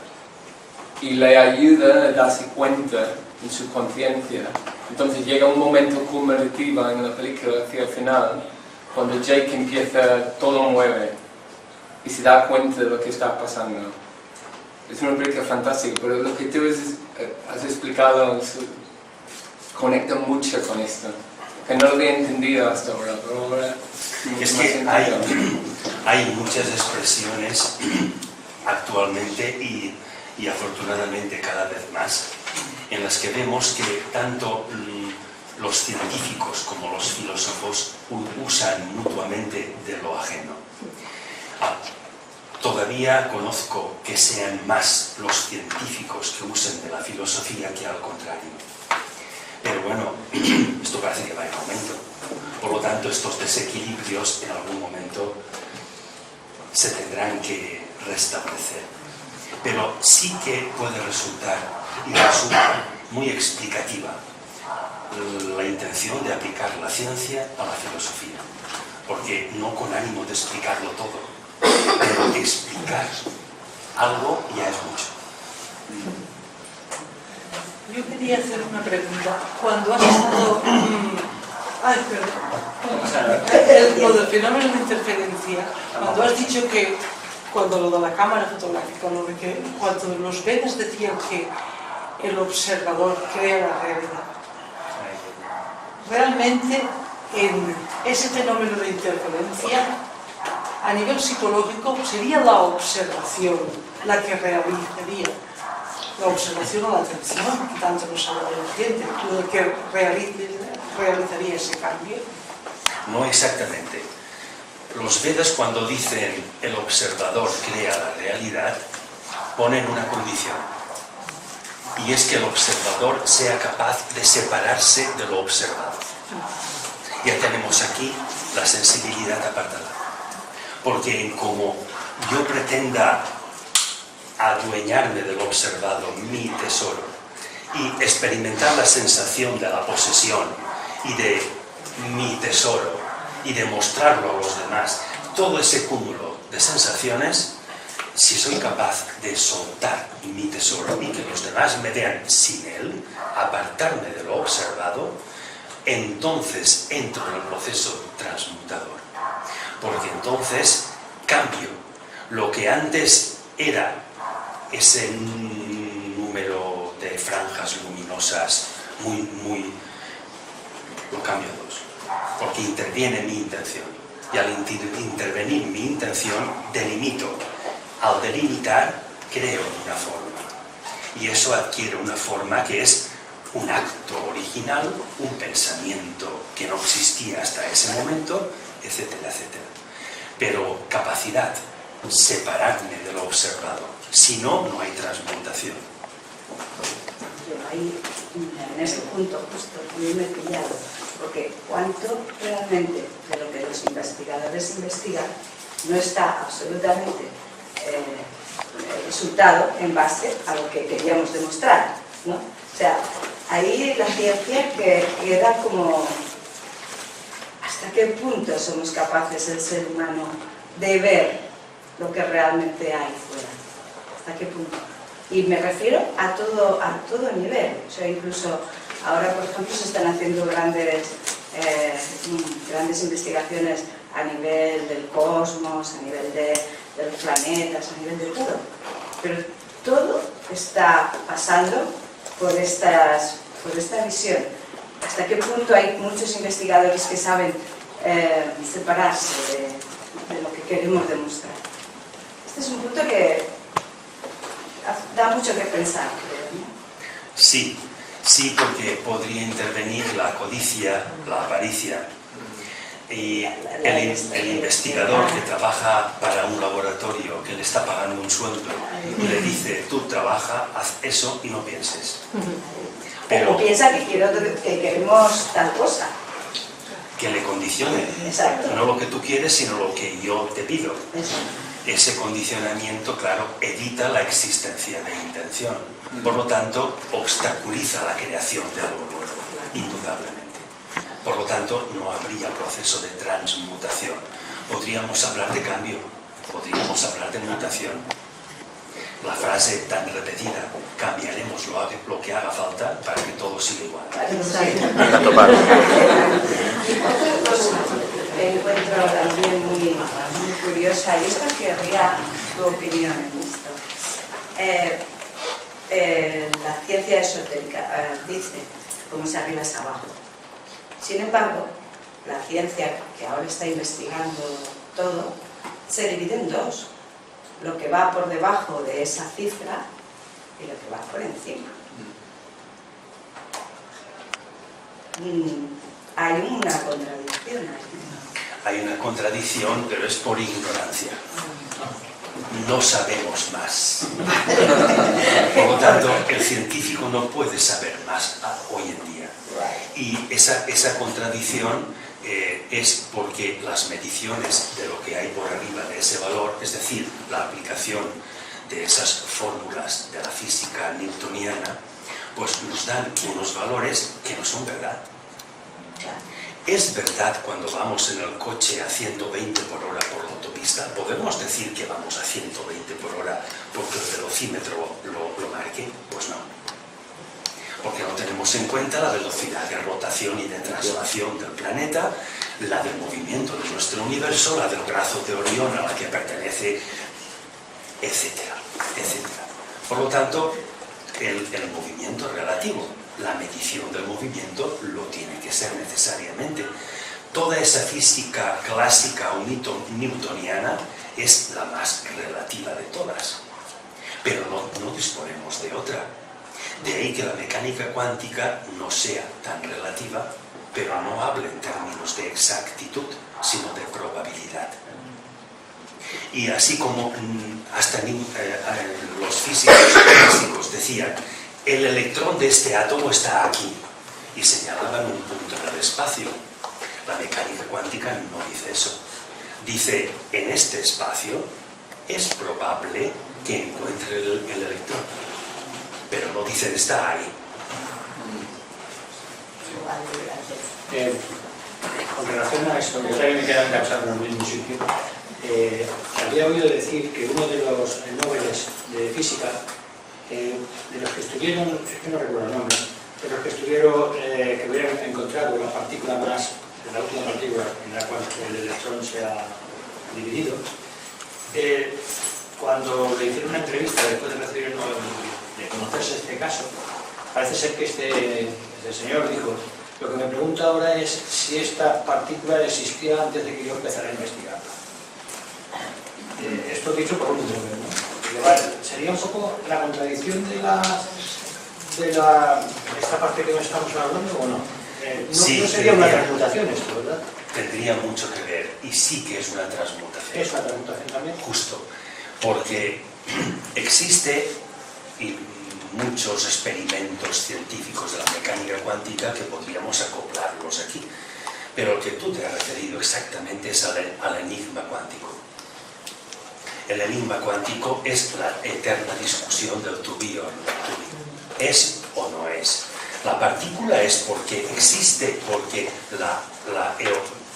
y le ayuda a darse cuenta en su conciencia. Entonces llega un momento cumulativo en la película hacia el final, cuando Jake empieza, todo mueve y se da cuenta de lo que está pasando. Es una película fantástica, pero lo que tú has explicado conecta mucho con esto, que no lo había entendido hasta ahora, pero ahora... Es que hay muchas expresiones actualmente y afortunadamente cada vez más en las que vemos que tanto los científicos como los filósofos usan mutuamente de lo ajeno. Todavía conozco que sean más los científicos que usen de la filosofía que al contrario. Pero bueno, esto parece que va en aumento. Por lo tanto, estos desequilibrios en algún momento se tendrán que restablecer. Pero sí que puede resultar, y resulta muy explicativa, la intención de aplicar la ciencia a la filosofía. Porque no con ánimo de explicarlo todo, pero explicar algo ya es mucho. Yo quería hacer una pregunta. Cuando has estado... lo del fenómeno de interferencia, cuando has dicho que cuando lo de la cámara fotográfica, cuando los Vedas decían que el observador crea la realidad, realmente en ese fenómeno de interferencia, a nivel psicológico, sería la observación la que realizaría, la observación o la atención, que tanto nos habla el Occidente, lo que realizaría ese cambio. No exactamente. Los Vedas, cuando dicen el observador crea la realidad, ponen una condición, y es que el observador sea capaz de separarse de lo observado. Ya tenemos aquí la sensibilidad apartada, porque en como yo pretenda adueñarme del observado, mi tesoro, y experimentar la sensación de la posesión y de mi tesoro, y demostrarlo a los demás, todo ese cúmulo de sensaciones, si soy capaz de soltar mi tesoro y que los demás me vean sin él, apartarme de lo observado, entonces entro en el proceso transmutador. Porque entonces cambio lo que antes era ese número de franjas luminosas muy, lo cambio a 2. Porque interviene mi intención, y al intervenir mi intención delimito. Al delimitar creo una forma, y eso adquiere una forma que es un acto original, un pensamiento que no existía hasta ese momento, etcétera, etcétera. Pero capacidad, separarme de lo observado, si no, no hay transmutación. Yo ahí, en ese punto justo, a mí me he pillado, porque cuánto realmente de lo que los investigadores investigan no está absolutamente resultado en base a lo que queríamos demostrar, ¿no? O sea, ahí la ciencia que queda como hasta qué punto somos capaces el ser humano de ver lo que realmente hay fuera, hasta qué punto. Y me refiero a todo nivel. O sea, incluso ahora, por ejemplo, se están haciendo grandes investigaciones a nivel del cosmos, a nivel de los planetas, a nivel de todo. Pero todo está pasando por esta visión. ¿Hasta qué punto hay muchos investigadores que saben separarse de lo que queremos demostrar? Este es un punto que da mucho que pensar, creo, ¿no? Sí, porque podría intervenir la codicia, la avaricia. Y el investigador que trabaja para un laboratorio, que le está pagando un sueldo, le dice, tú trabaja, haz eso y no pienses. O piensa que queremos tal cosa. Que le condicione. Exacto. No lo que tú quieres, sino lo que yo te pido. Exacto. Ese condicionamiento, claro, evita la existencia de intención. Por lo tanto, obstaculiza la creación de algo nuevo, indudablemente. Por lo tanto, no habría proceso de transmutación. Podríamos hablar de cambio, podríamos hablar de mutación. La frase tan repetida, cambiaremos lo que haga falta para que todo siga igual. Y otra cosa que encuentro también muy curiosa, y esto querría tu opinión en esto. La ciencia esotérica dice, como es arriba es abajo. Sin embargo, la ciencia que ahora está investigando todo se divide en dos. Lo que va por debajo de esa cifra y lo que va por encima. Hay una contradicción ahí. Hay una contradicción, pero es por ignorancia. No sabemos más. Por lo tanto, el científico no puede saber más hoy en día. Y esa contradicción es porque las mediciones de lo que hay por arriba de ese valor, es decir, la aplicación de esas fórmulas de la física newtoniana, pues nos dan unos valores que no son verdad. Es verdad cuando vamos en el coche a 120 por hora por la autopista, ¿podemos decir que vamos a 120 por hora porque el velocímetro lo marque? Pues no. Porque no tenemos en cuenta la velocidad de rotación y de traslación del planeta, la del movimiento de nuestro universo, la del brazo de Orión a la que pertenece, etcétera, etcétera. Por lo tanto, el movimiento es relativo. La medición del movimiento lo tiene que ser necesariamente. Toda esa física clásica o newtoniana es la más relativa de todas. Pero no disponemos de otra. De ahí que la mecánica cuántica no sea tan relativa, pero no hable en términos de exactitud, sino de probabilidad. Y así como hasta los físicos clásicos decían, el electrón de este átomo está aquí, y señalaban un punto en el espacio. La mecánica cuántica no dice eso. Dice, en este espacio es probable que encuentre el electrón, pero no dice está ahí. Con relación a esto, yo también me queda enganchado en el mismo sitio. Había oído decir que uno de los Nobeles de física, de los que estuvieron, es que no recuerdo el nombre, de los que estuvieron, que hubieran encontrado la partícula más, la última partícula en la cual el electrón se ha dividido, cuando le hicieron una entrevista después de recibir el Nobel, de conocerse este caso, parece ser que este señor dijo, lo que me pregunto ahora es si esta partícula existía antes de que yo empezara a investigarla. Esto dicho por un Nobel, ¿no? Sería un poco la contradicción de esta parte que estamos hablando, ¿o no? Sí, no sería una transmutación esto, ¿verdad? Tendría mucho que ver, y sí que es una transmutación. ¿Es una transmutación también? Justo, porque existe muchos experimentos científicos de la mecánica cuántica que podríamos acoplarlos aquí. Pero el que tú te has referido exactamente es al enigma cuántico. El enigma cuántico es la eterna discusión del to be or not to be. ¿Es o no es? La partícula es porque existe, porque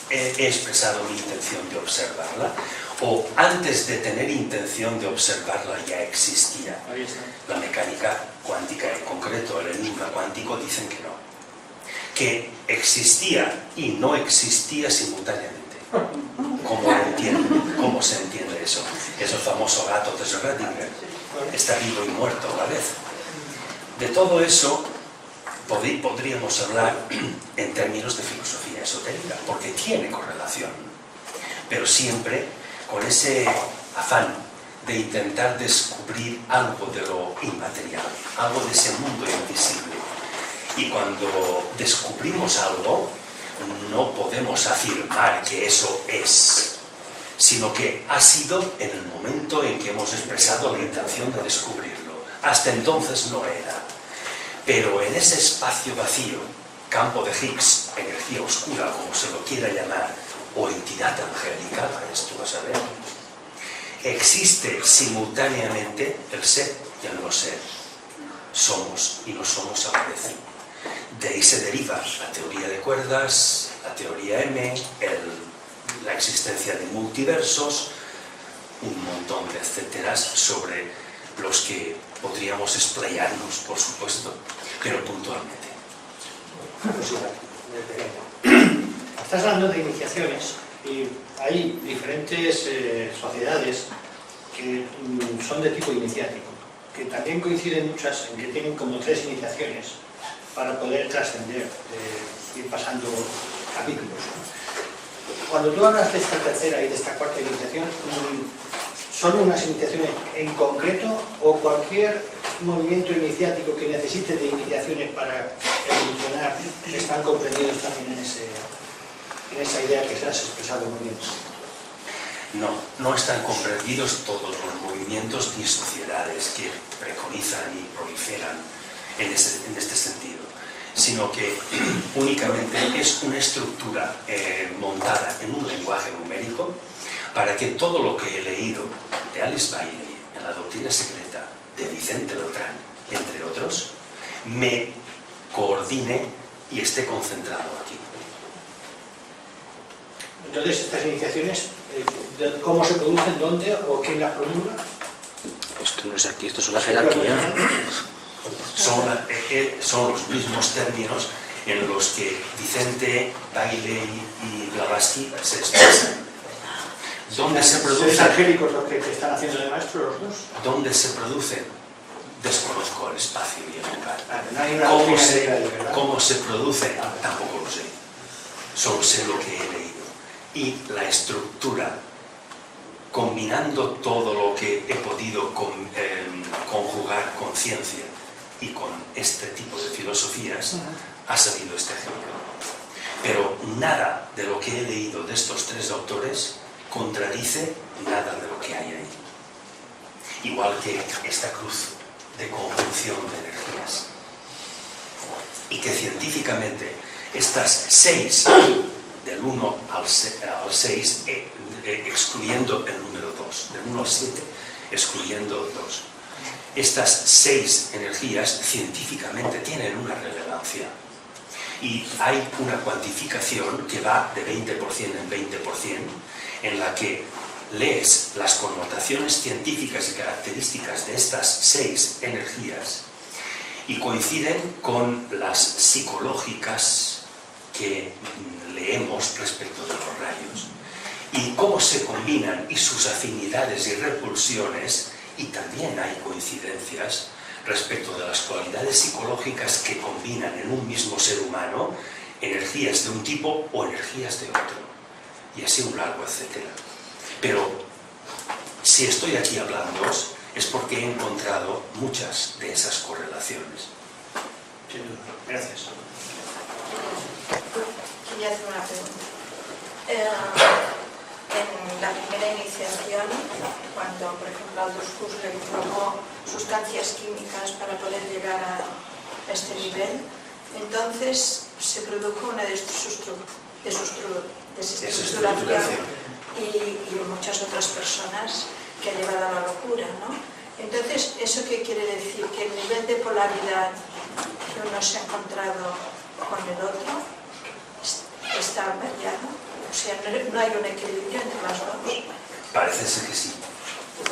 he expresado mi intención de observarla, o antes de tener intención de observarla ya existía. Ahí está. La mecánica cuántica, en concreto el enigma cuántico, dicen que no. Que existía y no existía simultáneamente. ¿Cómo se entiende eso? Es el famoso gato de Schrödinger. Está vivo y muerto a la vez. De todo eso podríamos hablar en términos de filosofía esotérica, porque tiene correlación, pero siempre con ese afán de intentar descubrir algo de lo inmaterial, algo de ese mundo invisible. Y cuando descubrimos algo, no podemos afirmar que eso es, sino que ha sido en el momento en que hemos expresado la intención de descubrirlo. Hasta entonces no era. Pero en ese espacio vacío, campo de Higgs, energía oscura, como se lo quiera llamar, o entidad angélica, esto vas a ver, existe simultáneamente el ser y el no ser. Somos y no somos a la vez. De ahí se deriva la teoría de cuerdas, la teoría M, la existencia de multiversos, un montón de etcéteras sobre los que podríamos explayarnos, por supuesto, pero puntualmente. Estás hablando de iniciaciones y hay diferentes sociedades que son de tipo iniciático, que también coinciden muchas en que tienen como 3 iniciaciones para poder trascender, ir pasando capítulos. Cuando tú hablas de esta tercera y de esta cuarta iniciación, ¿son unas iniciaciones en concreto o cualquier movimiento iniciático que necesite de iniciaciones para evolucionar están comprendidos también en esa idea que se has expresado muy bien? No están comprendidos todos los movimientos ni sociedades que preconizan y proliferan en este sentido, sino que únicamente es una estructura montada en un lenguaje numérico para que todo lo que he leído de Alice Bailey en La doctrina secreta, de Vicente Beltrán, entre otros, me coordine y esté concentrado aquí. Entonces, estas iniciaciones, ¿cómo se producen? ¿Dónde? ¿O quién las promulga? Esto no es aquí, esto es una jerarquía. Son los mismos términos en los que Vicente, Bailey y Blavatsky se expresan. ¿Dónde se producen? ¿Seres angélicos los que te están haciendo de maestro los dos? ¿Dónde se producen? Desconozco el espacio y el lugar. No hay una doctrina de ¿verdad? ¿Cómo se producen? Tampoco lo sé. Solo sé lo que he leído. Y la estructura, combinando todo lo que he podido conjugar con ciencia y con este tipo de filosofías, ha salido este ejemplo. Pero nada de lo que he leído de estos 3 autores contradice nada de lo que hay ahí. Igual que esta cruz de conjunción de energías. Y que científicamente estas 6, del 1 al 6, excluyendo el número 2, del 1 al 7, excluyendo 2. Estas 6 energías científicamente tienen una relevancia. Y hay una cuantificación que va de 20% en 20%, en la que lees las connotaciones científicas y características de estas 6 energías y coinciden con las psicológicas que leemos respecto de los rayos, y cómo se combinan y sus afinidades y repulsiones, y también hay coincidencias respecto de las cualidades psicológicas que combinan en un mismo ser humano energías de un tipo o energías de otro, y así un largo etcétera. Pero si estoy aquí hablándoos es porque he encontrado muchas de esas correlaciones. Sin duda. Gracias. Quería hacer una pregunta. En la primera iniciación, cuando, por ejemplo, Aldous Huxley probó sustancias químicas para poder llegar a este nivel, entonces se produjo una desestructuración y muchas otras personas que ha llevado a la locura, ¿no? Entonces, ¿eso qué quiere decir? Que el nivel de polaridad que uno se ha encontrado con el otro está variado. sea, no hay un equilibrio entre las dos. Parece ser que sí.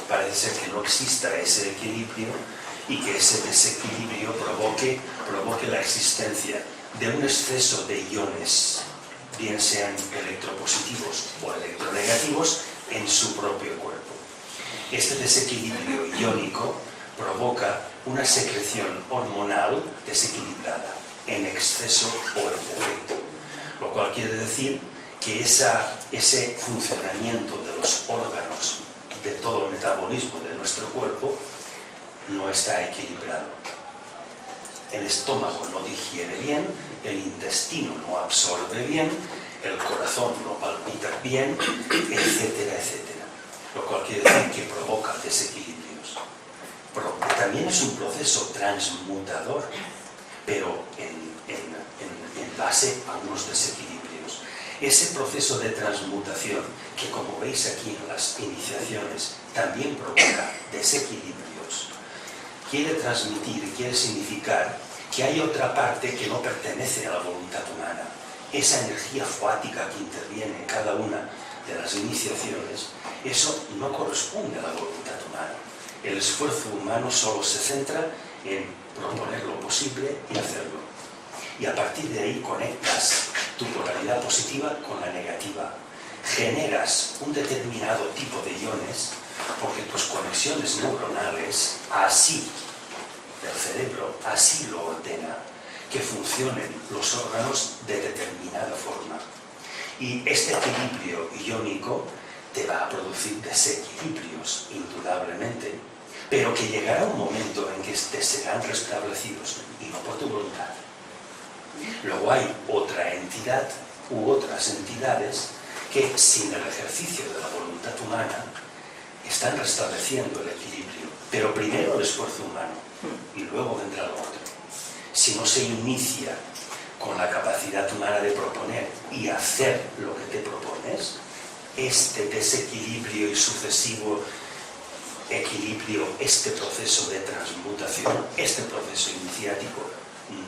Parece ser que no exista ese equilibrio y que ese desequilibrio provoque la existencia de un exceso de iones, bien sean electropositivos o electronegativos, en su propio cuerpo. Este desequilibrio iónico provoca una secreción hormonal desequilibrada, en exceso o en defecto, lo cual quiere decir que ese funcionamiento de los órganos, de todo el metabolismo de nuestro cuerpo, no está equilibrado. El estómago no digiere bien, el intestino no absorbe bien, el corazón no palpita bien, etcétera, etcétera. Lo cual quiere decir que provoca desequilibrios. También es un proceso transmutador, pero en base a unos desequilibrios. Ese proceso de transmutación, que como veis aquí en las iniciaciones, también provoca desequilibrios, quiere transmitir, quiere significar que hay otra parte que no pertenece a la voluntad humana. Esa energía fuática que interviene en cada una de las iniciaciones, eso no corresponde a la voluntad humana. El esfuerzo humano solo se centra en proponer lo posible y hacerlo. Y a partir de ahí conectas tu polaridad positiva con la negativa. Generas un determinado tipo de iones porque tus conexiones neuronales, así el cerebro, así lo ordena, que funcionen los órganos de determinada forma. Y este equilibrio iónico te va a producir desequilibrios, indudablemente, pero que llegará un momento en que te serán restablecidos, y no por tu voluntad. Luego hay otra entidad u otras entidades que, sin el ejercicio de la voluntad humana, están restableciendo el equilibrio. Pero primero el esfuerzo humano y luego vendrá lo otro. Si no se inicia con la capacidad humana de proponer y hacer lo que te propones, este desequilibrio y sucesivo equilibrio, este proceso de transmutación, este proceso iniciático,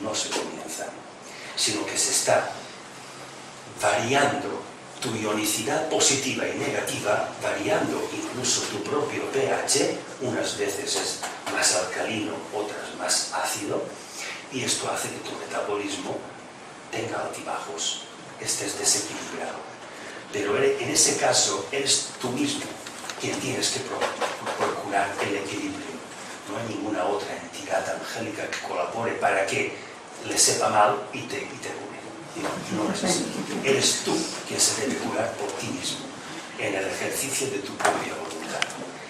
no se comienza, sino que se está variando tu ionicidad positiva y negativa, variando incluso tu propio pH, unas veces es más alcalino, otras más ácido, y esto hace que tu metabolismo tenga altibajos, estés desequilibrado. Pero en ese caso eres tú mismo quien tienes que procurar el equilibrio. No hay ninguna otra entidad angélica que colabore para que le sepa mal y te cure. No es así. Eres tú quien se debe curar por ti mismo, en el ejercicio de tu propia voluntad.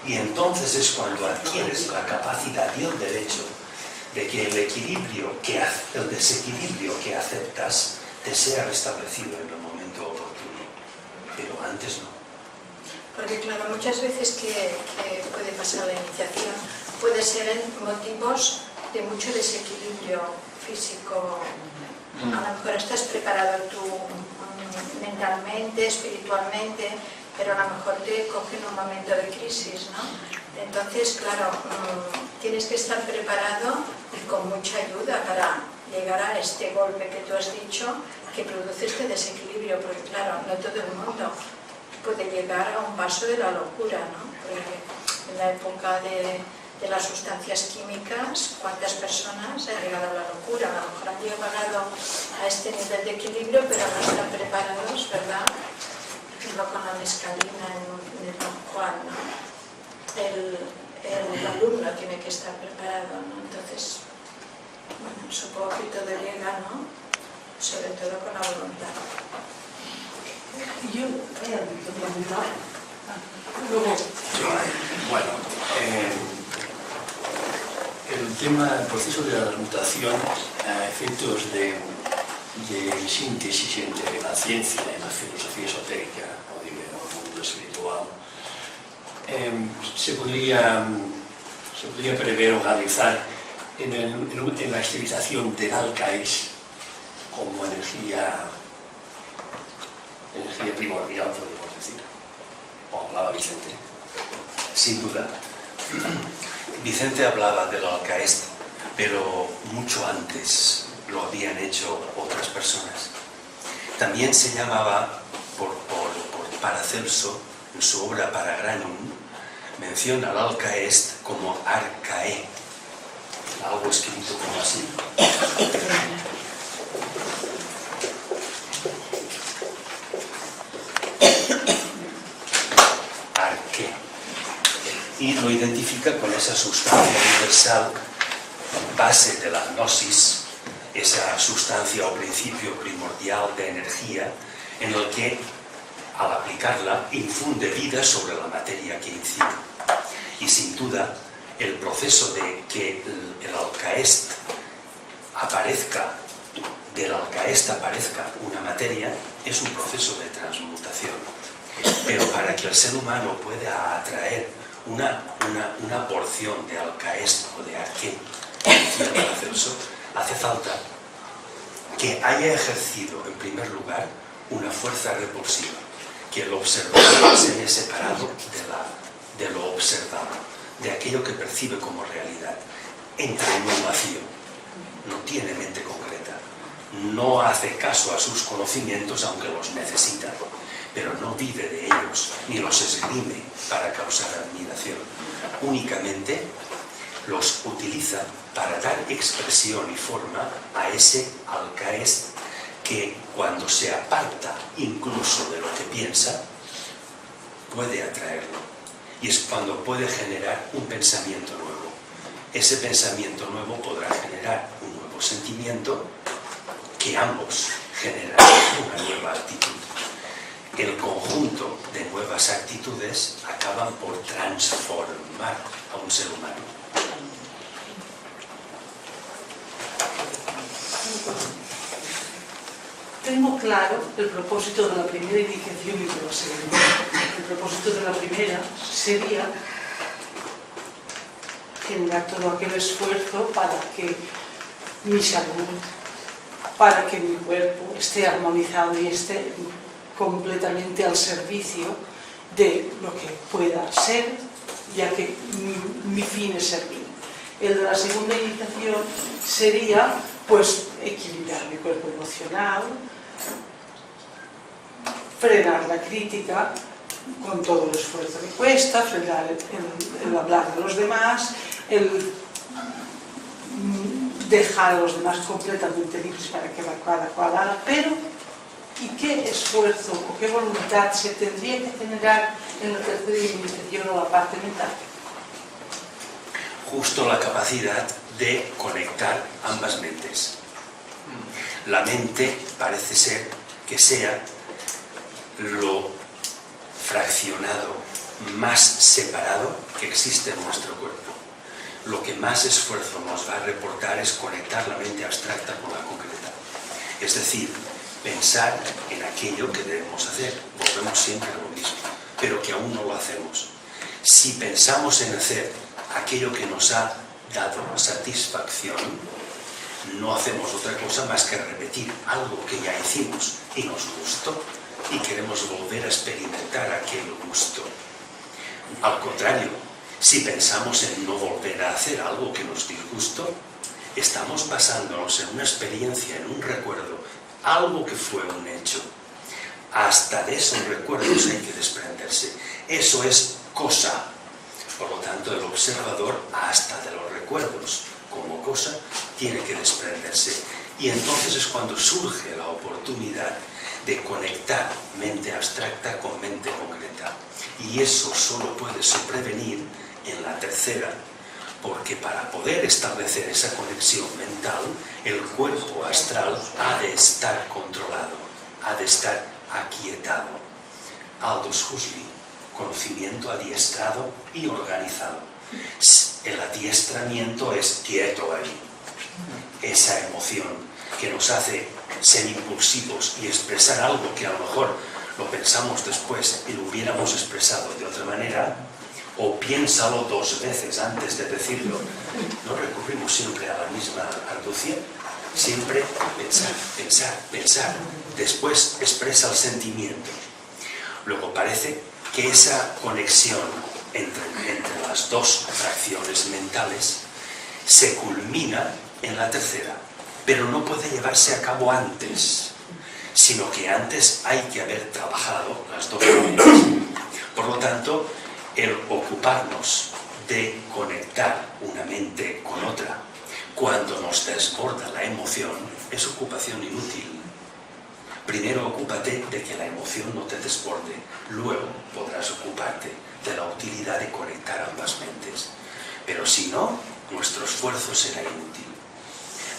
Y entonces es cuando adquieres la capacidad y el derecho de que el desequilibrio que aceptas te sea restablecido en el momento oportuno. Pero antes no. Porque claro, muchas veces que puede pasar la iniciación puede ser en motivos de mucho desequilibrio físico. A lo mejor estás preparado tú mentalmente, espiritualmente, pero a lo mejor te coge en un momento de crisis, ¿no? Entonces, claro, tienes que estar preparado y con mucha ayuda para llegar a este golpe que tú has dicho, que produce este desequilibrio, porque claro, no todo el mundo puede llegar a un paso de la locura, ¿no? Porque en la época de las sustancias químicas, ¿cuántas personas han llegado a la locura? A lo mejor han llegado a este nivel de equilibrio, pero no están preparados, ¿verdad? Por ejemplo, con la mescalina en el Don Juan, ¿no? El alumno tiene que estar preparado, ¿no? Entonces, bueno, supongo que todo llega, ¿no? Sobre todo con la voluntad. Yo Bueno, el proceso de la transmutación a efectos de síntesis entre la ciencia y la filosofía esotérica o el mundo espiritual se podría prever o analizar en la estilización del alcaís como energía primordial, podríamos decir. O hablaba Vicente. Sin duda. Vicente hablaba del alcaísmo, pero mucho antes lo habían hecho otras personas. También se llamaba, por Paracelso, en su obra Paragranum, menciona al Alcaest como arcae, algo escrito como así. Arque. Y lo identifica con esa sustancia universal, base de la gnosis, esa sustancia o principio primordial de energía, en el que, al aplicarla, infunde vida sobre la materia que incide. Y sin duda, el proceso de que el Alcaest aparezca, del Alcaest aparezca una materia, es un proceso de transmutación. Pero para que el ser humano pueda atraer una porción de Alcaest o de Arqué, decía Paracelso, hace falta que haya ejercido, en primer lugar, una fuerza repulsiva, que el observador se haya separado de lo observado, de aquello que percibe como realidad. Entra en un vacío, no tiene mente concreta, no hace caso a sus conocimientos aunque los necesita, pero no vive de ellos, ni los esgrime para causar admiración. Únicamente los utiliza para dar expresión y forma a ese Alcaest que, cuando se aparta incluso de lo que piensa, puede atraerlo. Y es cuando puede generar un pensamiento nuevo. Ese pensamiento nuevo podrá generar un nuevo sentimiento, que ambos generarán una nueva actitud. El conjunto de nuevas actitudes acaban por transformar a un ser humano. Tengo claro el propósito de la primera iniciación y de la segunda. El propósito de la primera sería generar todo aquel esfuerzo para que mi salud, para que mi cuerpo esté armonizado y esté completamente al servicio de lo que pueda ser, ya que mi fin es servir. El de la segunda iniciación sería, pues, equilibrar mi cuerpo emocional, frenar la crítica con todo el esfuerzo que cuesta, frenar el hablar de los demás, el dejar a los demás completamente libres para que cada cual haga, pero ¿y qué esfuerzo o qué voluntad se tendría que generar en la tercera iniciación o la parte mental? Justo la capacidad de conectar ambas mentes. La mente parece ser que sea lo fraccionado, más separado que existe en nuestro cuerpo. Lo que más esfuerzo nos va a reportar es conectar la mente abstracta con la concreta. Es decir, pensar en aquello que debemos hacer. Volvemos siempre a lo mismo, pero que aún no lo hacemos. Si pensamos en hacer aquello que nos ha dado satisfacción, no hacemos otra cosa más que repetir algo que ya hicimos y nos gustó y queremos volver a experimentar aquel gusto. Al contrario, si pensamos en no volver a hacer algo que nos disgustó, estamos basándonos en una experiencia, en un recuerdo, algo que fue un hecho. Hasta de esos recuerdos hay que desprenderse. Eso es cosa. Por lo tanto, el observador, hasta de los recuerdos como cosa, tiene que desprenderse. Y entonces es cuando surge la oportunidad de conectar mente abstracta con mente concreta. Y eso solo puede sobrevenir en la tercera, porque para poder establecer esa conexión mental, el cuerpo astral ha de estar controlado, ha de estar aquietado. Aldous Huxley, conocimiento adiestrado y organizado. El adiestramiento es quieto ahí. Esa emoción que nos hace ser impulsivos y expresar algo que a lo mejor lo pensamos después y lo hubiéramos expresado de otra manera, o piénsalo 2 veces antes de decirlo. No recurrimos siempre a la misma argucia, siempre pensar, pensar, pensar, después expresa el sentimiento. Luego parece que esa conexión entre las dos fracciones mentales se culmina en la tercera, pero no puede llevarse a cabo antes. sino que antes hay que haber trabajado las dos maneras. Por lo tanto, el ocuparnos de conectar una mente con otra cuando nos desborda la emoción es ocupación inútil. Primero ocúpate de que la emoción no te desborde, luego podrás ocuparte de la utilidad de conectar ambas mentes. Pero si no, nuestro esfuerzo será inútil.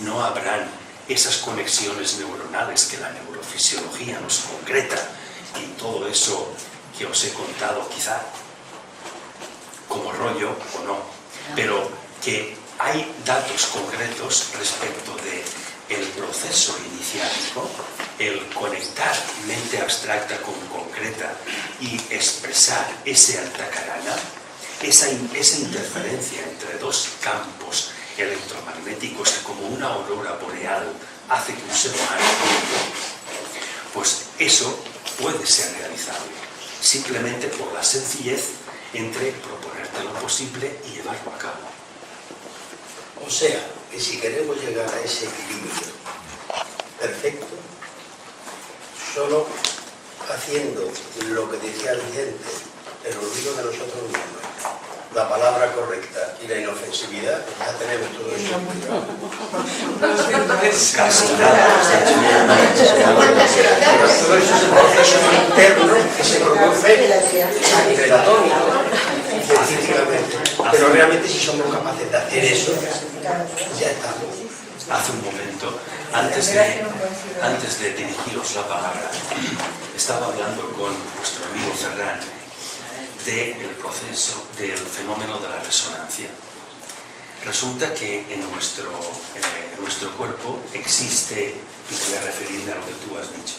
No habrán esas conexiones neuronales que la neurofisiología nos concreta y todo eso que os he contado, quizá como rollo o no, pero que hay datos concretos respecto del proceso iniciático, el conectar mente abstracta con concreta y expresar ese altacarana, esa interferencia entre dos campos electromagnéticos que como una aurora boreal hace que un ser humano pues eso puede ser realizable, simplemente por la sencillez entre proponerte lo posible y llevarlo a cabo. O sea, que si queremos llegar a ese equilibrio perfecto, solo haciendo lo que decía Vicente, el olvido de nosotros mismos, la palabra correcta y la inofensividad, ya tenemos todo eso. Casi nada. Todo eso es el proceso interno que se produce entre la tónica, científicamente. Pero realmente si somos capaces de hacer eso, ya estamos. Hace un momento, antes de dirigiros la palabra, estaba hablando con nuestro amigo Ferran del proceso, del fenómeno de la resonancia. Resulta que en nuestro cuerpo existe, y voy a referirme a lo que tú has dicho,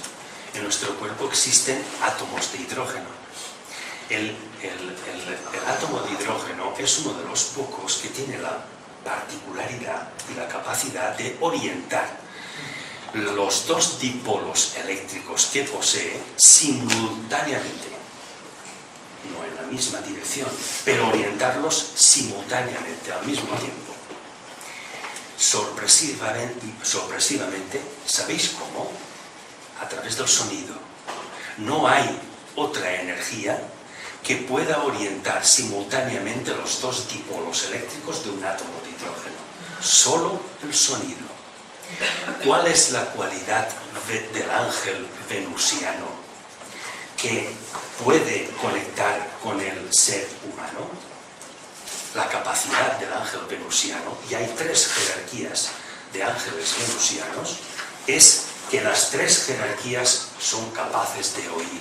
en nuestro cuerpo existen átomos de hidrógeno. El átomo de hidrógeno es uno de los pocos que tiene la particularidad y la capacidad de orientar los dos dipolos eléctricos que posee simultáneamente, no en la misma dirección, pero orientarlos simultáneamente al mismo tiempo. Sorpresivamente, ¿sabéis cómo? A través del sonido. No hay otra energía que pueda orientar simultáneamente los dos dipolos eléctricos de un átomo de hidrógeno. Solo el sonido. ¿Cuál es la cualidad del ángel venusiano que puede conectar con el ser humano? La capacidad del ángel venusiano, y hay 3 jerarquías de ángeles venusianos, es que las 3 jerarquías son capaces de oír.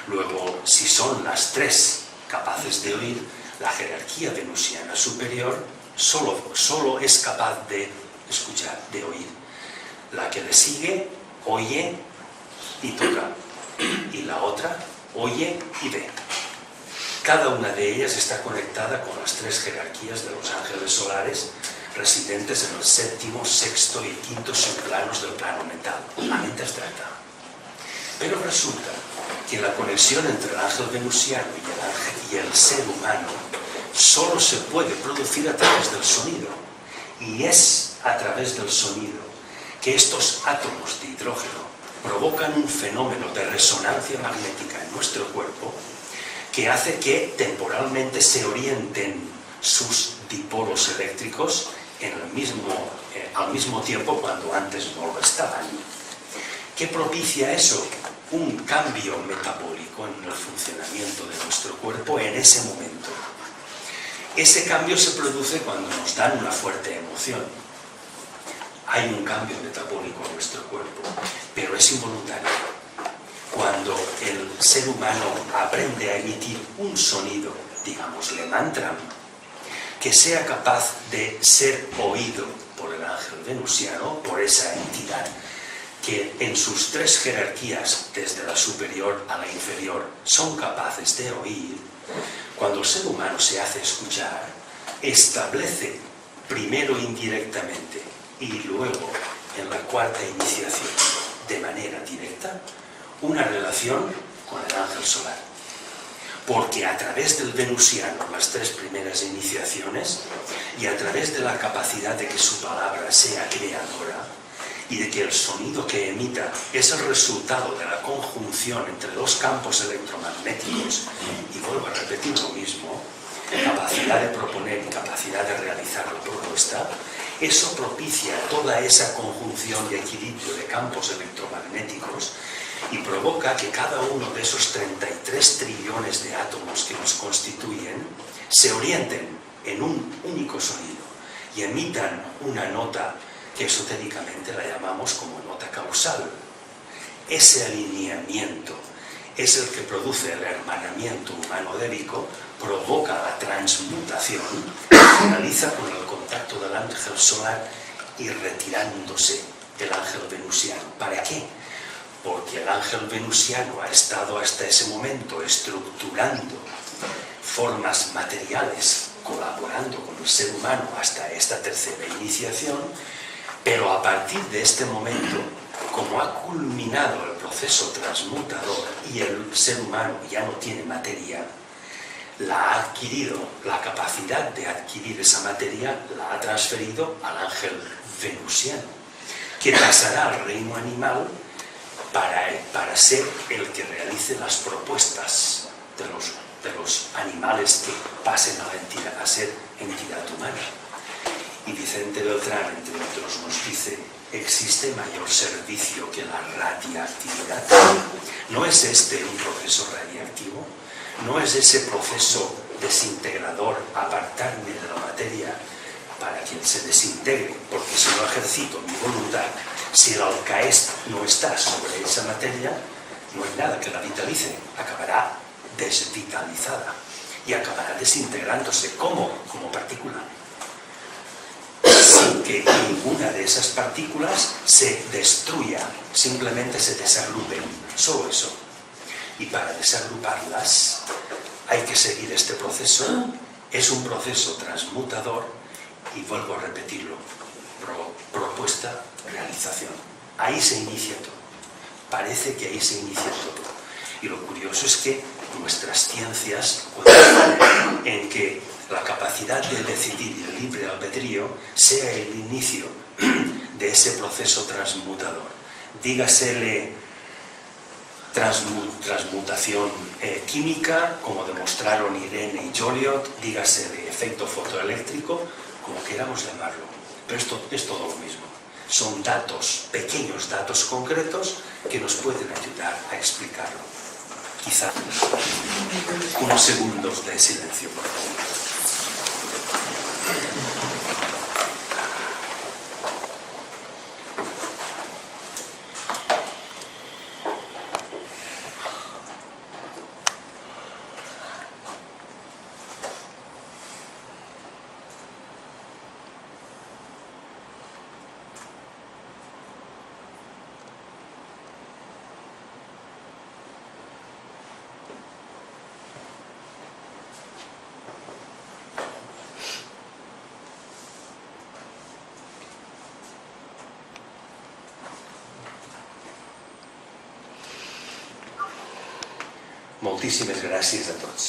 Luego, si son las 3 capaces de oír, la jerarquía venusiana superior solo es capaz de escuchar, de oír. La que le sigue, oye y toca. Y la otra, oye y ve. Cada una de ellas está conectada con las 3 jerarquías de los ángeles solares residentes en el 7º, 6º y 5º subplanos del plano mental, la mente abstracta. Pero resulta que la conexión entre el ángel venusiano y el ser humano solo se puede producir a través del sonido. Y es a través del sonido que estos átomos de hidrógeno provocan un fenómeno de resonancia magnética en nuestro cuerpo que hace que temporalmente se orienten sus dipolos eléctricos al mismo tiempo cuando antes no lo estaban. ¿Qué propicia eso? Un cambio metabólico en el funcionamiento de nuestro cuerpo en ese momento. Ese cambio se produce cuando nos dan una fuerte emoción. Hay un cambio metabólico en nuestro cuerpo, pero es involuntario. Cuando el ser humano aprende a emitir un sonido, digámosle mantra, que sea capaz de ser oído por el ángel venusiano, por esa entidad, que en sus 3 jerarquías, desde la superior a la inferior, son capaces de oír, cuando el ser humano se hace escuchar, establece primero indirectamente y luego en la 4ª iniciación de manera directa una relación con el ángel solar. Porque a través del venusiano, las 3 primeras iniciaciones, y a través de la capacidad de que su palabra sea creadora, y de que el sonido que emita es el resultado de la conjunción entre dos campos electromagnéticos, y vuelvo a repetir lo mismo, capacidad de proponer y capacidad de realizar la propuesta, eso propicia toda esa conjunción y equilibrio de campos electromagnéticos y provoca que cada uno de esos 33 trillones de átomos que nos constituyen se orienten en un único sonido y emitan una nota que esotéricamente la llamamos como nota causal. Ese alineamiento es el que produce el hermanamiento humano-débico, provoca la transmutación, finaliza con el contacto del ángel solar y retirándose el ángel venusiano. ¿Para qué? Porque el ángel venusiano ha estado hasta ese momento estructurando formas materiales, colaborando con el ser humano hasta esta tercera iniciación, pero a partir de este momento, como ha culminado el proceso transmutador y el ser humano ya no tiene materia, la ha adquirido, la capacidad de adquirir esa materia la ha transferido al ángel venusiano, que pasará al reino animal para ser el que realice las propuestas de los animales que pasen a ser entidad humana. Y Vicente Beltrán, entre otros, nos dice: ¿existe mayor servicio que la radiactividad? ¿No es este un proceso radiactivo? ¿No es ese proceso desintegrador apartarme de la materia para que se desintegre? Porque si no ejercito mi voluntad, si el alcaest no está sobre esa materia, no hay nada que la vitalice, acabará desvitalizada y acabará desintegrándose. ¿Cómo? Como partícula. Sin que ninguna de esas partículas se destruya, simplemente se desagrupen, solo eso. Y para desagruparlas hay que seguir este proceso, es un proceso transmutador y vuelvo a repetirlo, propuesta, realización. Ahí se inicia todo, parece que ahí se inicia todo. Y lo curioso es que nuestras ciencias coinciden en que la capacidad de decidir y el libre albedrío sea el inicio de ese proceso transmutador. Dígasele transmutación química, como demostraron Irene y Joliot, dígase de efecto fotoeléctrico, como queramos llamarlo. Pero esto es todo lo mismo. Son datos, pequeños datos concretos que nos pueden ayudar a explicarlo. Quizá unos segundos de silencio, por favor. Moltíssimes gràcies a tots.